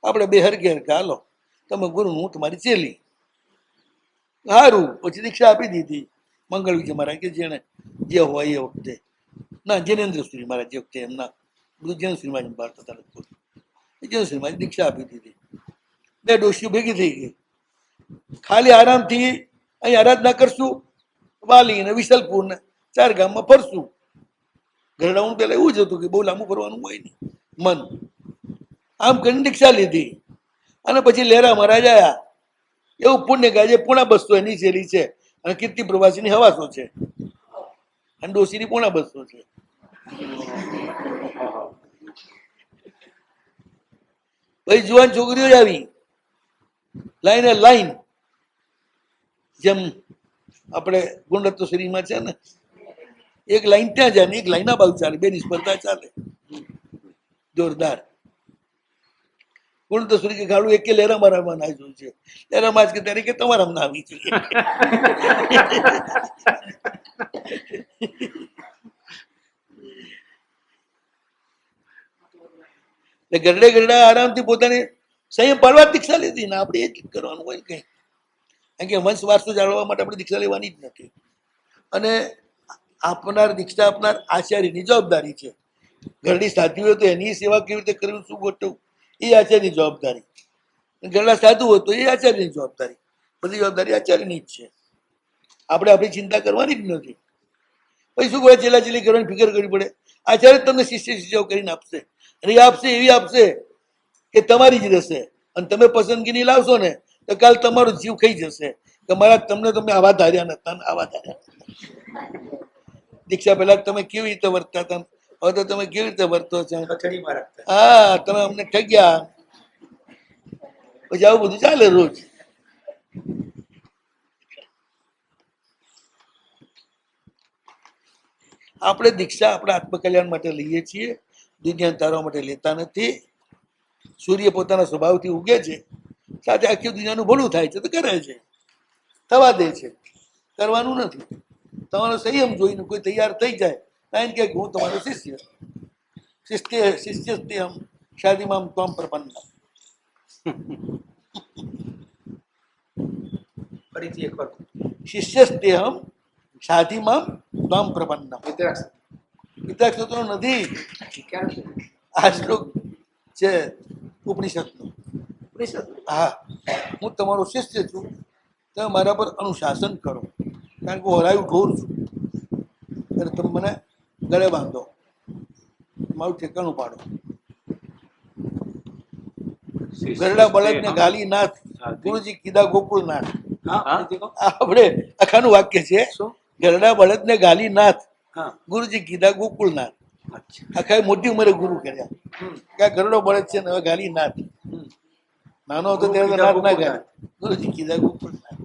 આપણે બે હરકે હરકે હાલો, તમે ગુરુ હું તમારી ચેલી. સારું, પછી દીક્ષા આપી દીધી. મંગળ વિજય મહારાજ કે જેને જે હોય એ વખતે, ના જૈનેન્દ્રશ્રી મહારાજ જે વખતે એમના બધું જૈનશ્રી મહારાજ ભારત હતા લગભગ, જૈનશ્રી મહારાજ દીક્ષા આપી દીધી. બે ડોશીઓ ભેગી થઈ ગઈ. ખાલી આરામથી અહીં આરાધના કરશું, વાલી ને વિશલપુર ને 4 ગામમાં ફરશું. ઘરડાઉન પેલા એવું જ હતું કે બહુ લાંબુ ફરવાનું હોય નહીં મન. આમ કરીને દીક્ષા લીધી અને પછી લહેરા મહારાજ આવ્યા. એવું પુણ્ય ગાજે પૂણા 200 એની શેરી છે, અને કીર્તિ પ્રવાસીની હવાસો છે, અને ડોસીની પૂણા 200 છે. પછી જુવાન છોકરીઓ આવી લાઈને લાઈન, જેમ આપણે ગુણરત્નશ્રીમાં છે ને, એક લાઈન ત્યાં જાય ને એક લાઈન આ બાજુ ચાલે, બેની સ્પર્ધા ચાલે જોરદાર. ગુણરત્નશ્રી કે ગાડું એકે લહેરા મારવામાં આવ્યું છે, લહેરા માજ કે ત્યારે કે તમારા અમને આવી જોઈએ. ગરડે ગરડા આરામથી પોતાની સંયમ પાડવા દીક્ષા લીધી ને આપણે એ જ કરવાનું હોય કઈ. કારણ કે વંશ વારસો જાળવવા માટે આપણે દીક્ષા લેવાની જ નથી. અને આપનાર દીક્ષા આપનાર આચાર્યની જવાબદારી છે. ઘરડી સાધુ હોય તો એની સેવા કેવી રીતે કરવી, શું ગોઠવવું, એ આચાર્યની જવાબદારી. ઘરડા સાધુ હોય તો એ આચાર્યની જવાબદારી. બધી જવાબદારી આચાર્યની જ છે, આપણે આપણી ચિંતા કરવાની જ નથી. પછી શું કહે, ચેલા ચેલી કરવાની ફિકર કરવી પડે. આચાર્ય તમને શિષ્ય શિષ્યો કરીને આપશે, અને એ આપશે એવી આપશે કે તમારી જ રહેશે. અને તમે પસંદગીની લાવશો ને તો કાલ તમારો જીવ ખાઈ જશે. કે મારા તમને તમે આવા ધાર્યા નતા ને આવા ધાર્યા નતા. દીક્ષા પહેલા તમે કેવી રીતે વર્તતા હતા, હવે તો તમે કેવી રીતે વર્તો છો? હથેળીમાં રાખતા. હા, તમે અમને ઠગ્યા. પછી આવું બધું ચાલે રોજ. આપણે દીક્ષા આપણા આત્મકલ્યાણ માટે લઈએ છીએ, દુનિયા તારવા માટે લેતા નથી. સૂર્ય પોતાના સ્વભાવથી ઉગે છે, સાથે આખી દુનિયાનું ભલું થાય છે તો કરે છે, થવા દે છે, કરવાનું નથી. તમારો સંયમ જોઈને કોઈ તૈયાર થઈ જાય કારણ કે હું તમારો શિષ્ય શિષ્યસ્તેહમ શાદીમામ ત્વમ પ્રપન્ન. ફરીથી એકવાર શિષ્યસ્તેહમ શાદીમામ ત્વમ પ્રપન્ન. વિતરાગ પિતા સૂત્રો નથી, ક્યારે છે? આ શ્લોક છે ઉપનિષદનો. ઉપનિષદ. હા, હું તમારો શિષ્ય છું, તમે મારા પર અનુશાસન કરો, કારણ કે હું હરાયું ઢોર છું. અને તમે મને ગળે બાંધો, મારું ઠેકાણું પાડો. ગરડા બળદને ગાલી નાથ, ગુરુજી કીધા ગોકુળનાથ. હા હા? ફરીથી કહો. આપણે અખાનું વાક્ય છે, શું? ગરડા બળદને ગાલી નાથ, હા ગુરુજી કીધા ગોકુળનાથ. અચ્છા. આખા મોટી ઉંમરે ગુરુ કર્યા હમ. કે આ ગરડો બળદ છે ને હવે ગાલી નાથ. હમ. નાનો હતો ગુરુ ત્યારે તો કીધા નાથ ના ગોકુળનાથ. ગાય. ગુરુજી કીધા ગોકુળનાથ.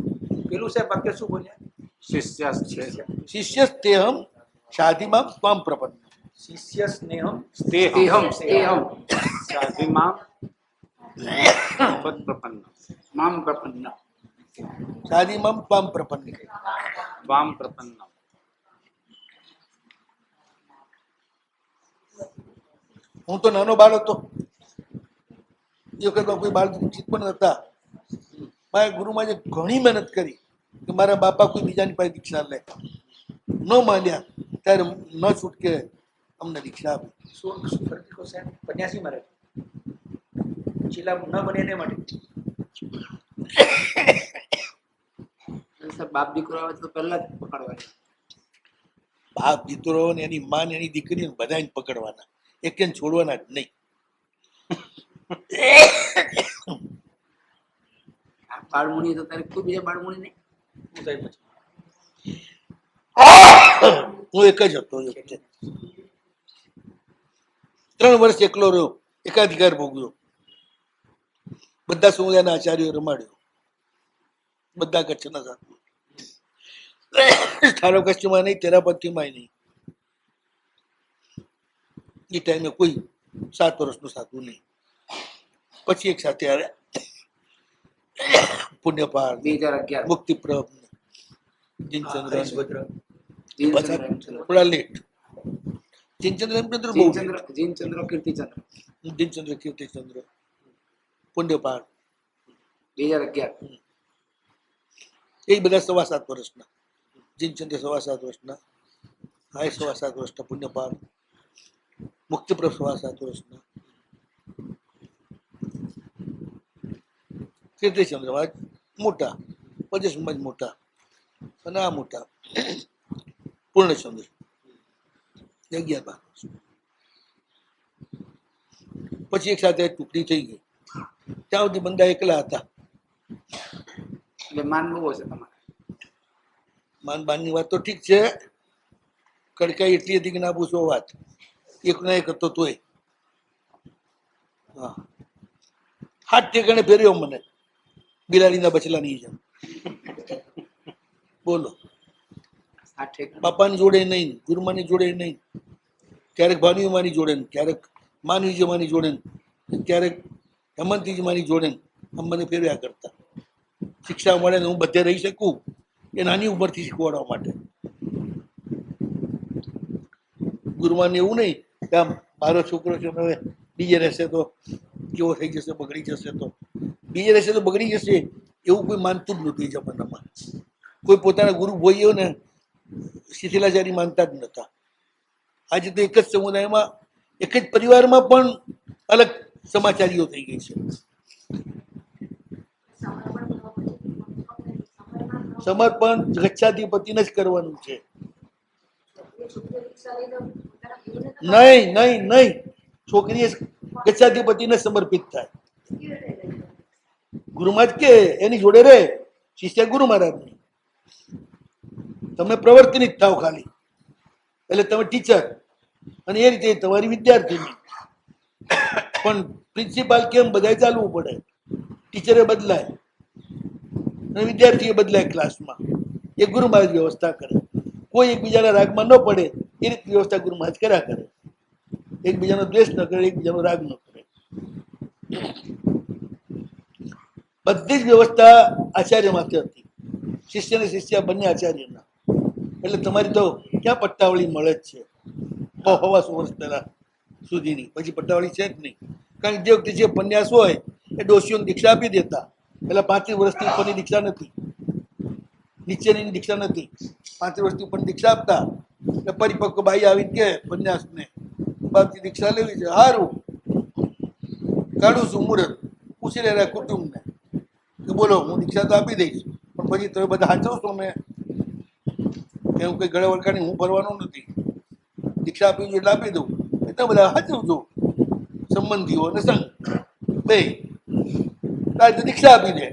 પેલું સાહેબ વાક્ય શું બોલ્યા? શિષ્ય છે. શિષ્યસ્તેહમ શાદીમામ ત્વામ પ્રપન્ન. શિષ્ય સ્નેહમ સ્તેહમ સ્તેહમ સાધિમામ પ્રપન્ન મામ પ્રપન્ન. શાદીમામ ત્વામ પ્રપન્ન. વામ પ્રપન્ન. હું તો નાનો બાળ હતો એ વખતમાં કોઈ બાળ ચિત પણ હતા. મારા ગુરુમાં જે ઘણી મહેનત કરી કે મારા બાપા કોઈ બીજાની પાસે દીક્ષા લે, ન માન્યા ત્યારે ન છૂટકે અમને દીક્ષા આપી. શું શું ફરીથી કહો સાહેબ? 85 માં રહે ચીલા ન બને એને માટે. સાહેબ બાપ દીકરો આવે તો પહેલા જ પકડવાની. બાપ દીકરો ને એની માં ને એની દીકરી બધાને પકડવાના, એકને છોડવાના જ નહીં. આ બાળમુનિ તો તારે કોઈ બીજા બાળમુનિ નહીં. શું સાહેબ પછી? હું એક જ હતો એ વખતે. 3 વર્ષ એકલો રહ્યો, એકાધિકાર ભોગવ્યો. બધા સમુદાયના આચાર્યો રમાડ્યો, બધા કચ્છના સાધુ. થારો કચ્છમાં નહીં, તેરાપંથીમાં નહીં. એ ટાઈમે કોઈ 7 વર્ષનું સાધુ નહીં. પછી એક સાથે આવ્યા પુણ્યપાળ, 2011 મુક્તિપ્રભ, હા, જીનચંદ્ર, હરીશભદ્ર. જીનચંદ્ર હેમચંદ્ર. થોડા લેટ. જીનચંદ્ર હેમચંદ્ર બહુ જીનચંદ્ર જીનચંદ્ર કીર્તિચંદ્ર જીનચંદ્ર કીર્તિચંદ્ર પુણ્યપાળ 2011. એ બધા 7.25 વર્ષના. જીનચંદ્ર 7.25 વર્ષના, આ 7.25 વર્ષના પુણ્યપાળ, મુક્તિપ્રભ 7.25 વર્ષના, કીર્તિચંદ્ર મોટા, પજેશમાં જ મોટા, અને આ મોટા પૂર્ણચંદ્ર 11-12 વર્ષ. પછી એક સાથે ટુકડી થઈ ગઈ. ત્યાં સુધી બંદા એકલા હતા. એટલે માન બહુ હશે તમારે. માનબાનની વાત તો ઠીક છે, કડકાઈ એટલી હતી કે ના પૂછો વાત. એકના એક હતો તોય. હા, હાથ ઠેકાણે ફેર્યો મને, બિલાડીના બચલાની જેમ. બોલો, આ ઠેક બાપાની જોડે નહીં, ગુરુમાની જોડે નહીં, ક્યારેક ભાનુમાની જોડે ને, ક્યારેક માનવીજીમાની જોડે ને, ક્યારેક હેમંતીજીમાની જોડે ને, આમ મને ફેરવ્યા કરતા. શિક્ષા મળે ને હું બધે રહી શકું એ નાની ઉંમરથી શીખવાડવા માટે. ગુરુમાન એવું નહીં કે આમ મારો છોકરો છે હવે બીજે રહેશે તો કેવો થઈ જશે, બગડી જશે, તો બીજે રહેશે તો બગડી જશે એવું કોઈ માનતું જ નહોતું એ જમાનામાં. કોઈ પોતાના ગુરુ ભાઈઓને શિથિલાચારી માનતા જ નહોતા. આજે તો એક જ સમુદાયમાં, એક જ પરિવારમાં પણ અલગ સમાચારીઓ થઈ ગઈ છે. સમર્પણ ગચ્છાધિપતિને જ કરવાનું છે. નહીં નહીં નહીં, છોકરીએ ગચ્છાધિપતિને સમર્પિત થાય. ગુરુમાં જ કે એની જોડે રહે, શિષ્ય ગુરુ મહારાજની. તમે પ્રવર્તની જ થાવ ખાલી, એટલે તમે ટીચર, અને એ રીતે તમારી વિદ્યાર્થીની. પણ પ્રિન્સિપાલ કેમ બધાય ચાલવું પડે, ટીચરે બદલાય અને વિદ્યાર્થીએ બદલાય ક્લાસમાં. એ ગુરુ મહારાજ વ્યવસ્થા કરે. કોઈ એકબીજાના રાગમાં ન પડે એ રીતે વ્યવસ્થા ગુરુ મહારાજ કર્યા કરે. એકબીજાનો દ્વેષ ન કરે, એકબીજાનો રાગ ન કરે. બધી જ વ્યવસ્થા આચાર્ય માથે હતી. શિષ્ય ને શિષ્ય બંને આચાર્યના. એટલે તમારી તો ક્યાં પટ્ટાવળી મળે જ છે 100-150 વર્ષ પહેલા સુધીની. પછી પટ્ટાવળી છે જ નહીં. કારણ કે જે વખતે જે ઉપન્યાસ હોય એ ડોશીઓને દીક્ષા આપી દેતા. એટલે 35 વર્ષથી ઉપરની દીક્ષા નથી, નીચેની દીક્ષા નથી. 35 વર્ષથી ઉપરની દીક્ષા આપતા. એટલે પરિપક્વ બાઈ આવી કે ઉપન્યાસને બાપથી દીક્ષા લેવી છે, સારું કાઢું છું મુહૂર્ત, પૂછી રહ્યા કુટુંબને કે બોલો હું દીક્ષા તો આપી દઈશ, પણ પછી તમે બધા સાચવશો ને? એવું કઈ ગળે વળકાની હું ભરવાનું નથી. દીક્ષા આપી દઉં એટલે આપી દઉં, એટલે બધા સાચવજો સંબંધીઓ અને સંઘ બે. દીક્ષા આપી દે.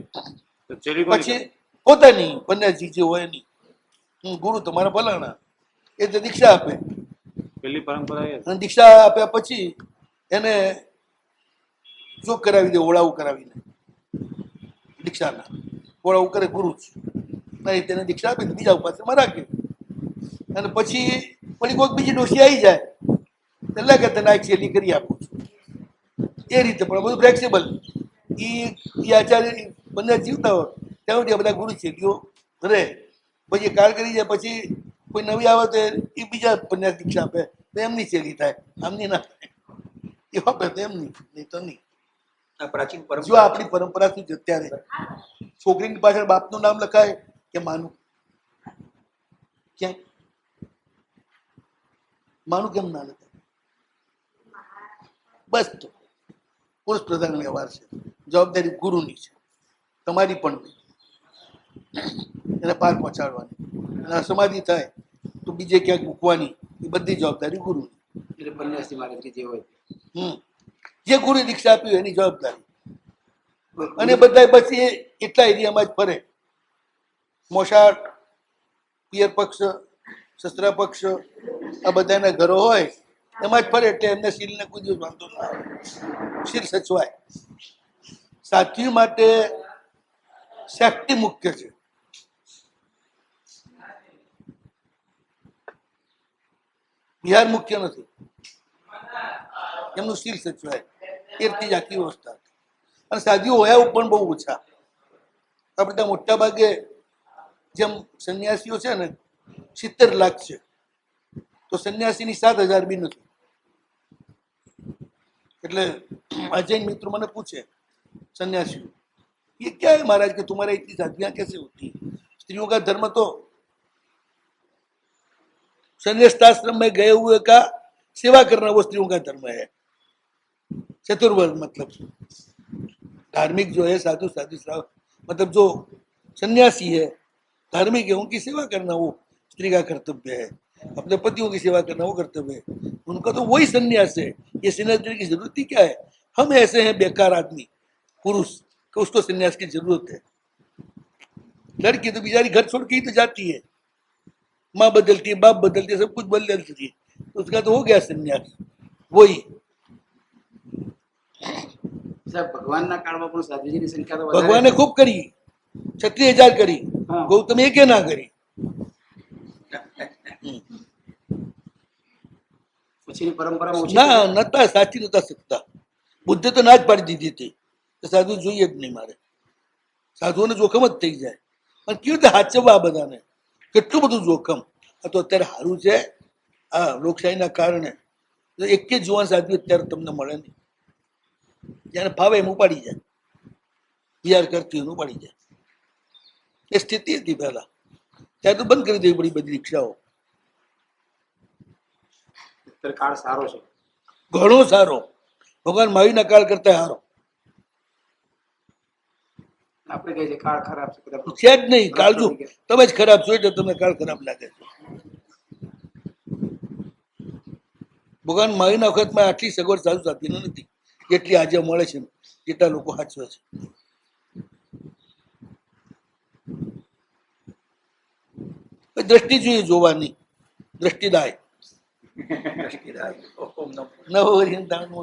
તો ચેલી કોની પછી પોતાની પન્યાસી જે હોય એની, હું ગુરુ તમારા ભલાણા, એ તો દીક્ષા આપે. પેલી પરંપરા એ અને દીક્ષા આપ્યા પછી એને ચોક કરાવી દે, ઓળાવું કરાવીને દીક્ષાના ઓળાવું કરે ગુરુ જ નહીં. તેને દીક્ષા આપી બીજા ઉપાસમાં રાખે. અને પછી વળી કોઈક બીજી ડોશી આવી જાય એટલે કે તને આ છેલ્લી કરી આપું છું. એ રીતે પણ બધું ફ્લેક્સિબલ. એ આચાર્ય બંને જીવતા હોય ત્યાં સુધી બધા ગુરુ છેલ્લીઓ રહે. પછી કાળ કરી જાય પછી કોઈ નવી આવે તો એ બીજા ઉપન્યાસ દીક્ષા આપે તો એમની છેલ્લી થાય, આમની ના થાય. એ આપે તો એમની, નહીં તો નહીં. આ પ્રાચીન જો પરંપરા આપણી પરંપરા શું છે અત્યારે, છોકરીની પાછળ બાપનું નામ લખાય કે માનું? ક્યાં માનું કેમ ના લખાય? બસ તો પુરુષ પ્રધાન વ્યવહાર છે. જવાબદારી ગુરુની છે, તમારી પણ નહીં. એને પાર પહોંચાડવાની. અને સમાધિ થાય તો બીજે ક્યાંક મૂકવાની, એ બધી જવાબદારી ગુરુની. એટલે પન્યાસી મહારાજ જે હોય જે ગુરુ દીક્ષા આપી હોય એની જવાબદારી. અને બધા બસ એ એટલા એરિયામાં જ ફરે. મોસાળ, પિયર પક્ષ, સસરા પક્ષ, આ બધાના ઘરો હોય એમાં જ ફરે. એટલે એમને શીલને કોઈ દિવસ વાંધો ના આવે, શીલ સચવાય. સાથી માટે સેફ્ટી મુખ્ય છે. બિહાર મુખ્ય નથી, એમનું શીલ સચવાય. એથી જ આખી વ્યવસ્થા. અને સાધીઓ હોય પણ બહુ ઓછા. આપણે ત્યાં મોટા ભાગે જેમ સંન્યાસીઓ છે ને 70 લાખ છે, તો સંન્યાસીની 7,000 બી નથી. એટલે આ જૈન મિત્રો મને પૂછે सन्यासी, ये क्या है महाराज कि तुम्हारे इतनी शादियां कैसे होती है? स्त्रियों का धर्म तो संन्यासाश्रम में गए हुए का सेवा करना वो स्त्रियों का धर्म है. चतुर्वर्ग मतलब धार्मिक जो है साधु साधु मतलब जो सन्यासी है धार्मिक है उनकी सेवा करना वो स्त्री का कर्तव्य है. अपने पतियों की सेवा करना वो कर्तव्य है. उनका तो वही सन्यास है. ये सन्यास की जरूरत ही क्या है? हम ऐसे हैं बेकार आदमी पुरुष कि उसको सन्यास की जरूरत है. लड़की तो बेचारी घर छोड़ के ही तो जाती है, माँ बदलती है, बाप बदलती है, सब कुछ बदलती है, तो उसका तो हो गया सन्यास. वही ભગવાનના કાળમાં પણ સાધુજીની સંખ્યા તો ભગવાને ખૂબ કરી, 36,000 કરી, ગૌતમ એકે ના કરી. પછીની પરંપરામાં ઓછી ના નતા સાચી નતા શકતા. બુદ્ધે તો ના જ પાડી દીધી હતી કે સાધુ જોઈએ જ નહીં મારે. સાધુઓને જોખમ જ થઈ જાય. અને કેવી રીતે હાચવવા આ બધાને? કેટલું બધું જોખમ. આ તો અત્યારે સારું છે આ લોકશાહીના કારણે. એક જ જુવાન સાધુ અત્યારે તમને મળે નહીં. જ્યારે ફાવે એમ ઉપાડી જાય, વિચાર કરતી ઉપાડી જાય. એ સ્થિતિ હતી પહેલા. ત્યારે તો બંધ કરી દેવી પડી બધી દીક્ષાઓ. કાળ સારો છે, ઘણો સારો. ભગવાન મહાવીરના કાળ કરતા સારો આપણે કહીએ કાળ ખરાબ છે, કદાચ છે જ નહીં. કાળજુ તમે જ ખરાબ છો એટલે તમને કાળ ખરાબ લાગે છે. ભગવાન મહાવીરના વખતમાં આટલી સગવડ સાધુ સાધીને નથી જેટલી આજે મળે છે, જેટલા લોકો સાચવે છે. દ્રષ્ટિ જોઈએ જોવાની, દ્રષ્ટિદાય દ્રષ્ટિદાય ઓમ નમઃ નવો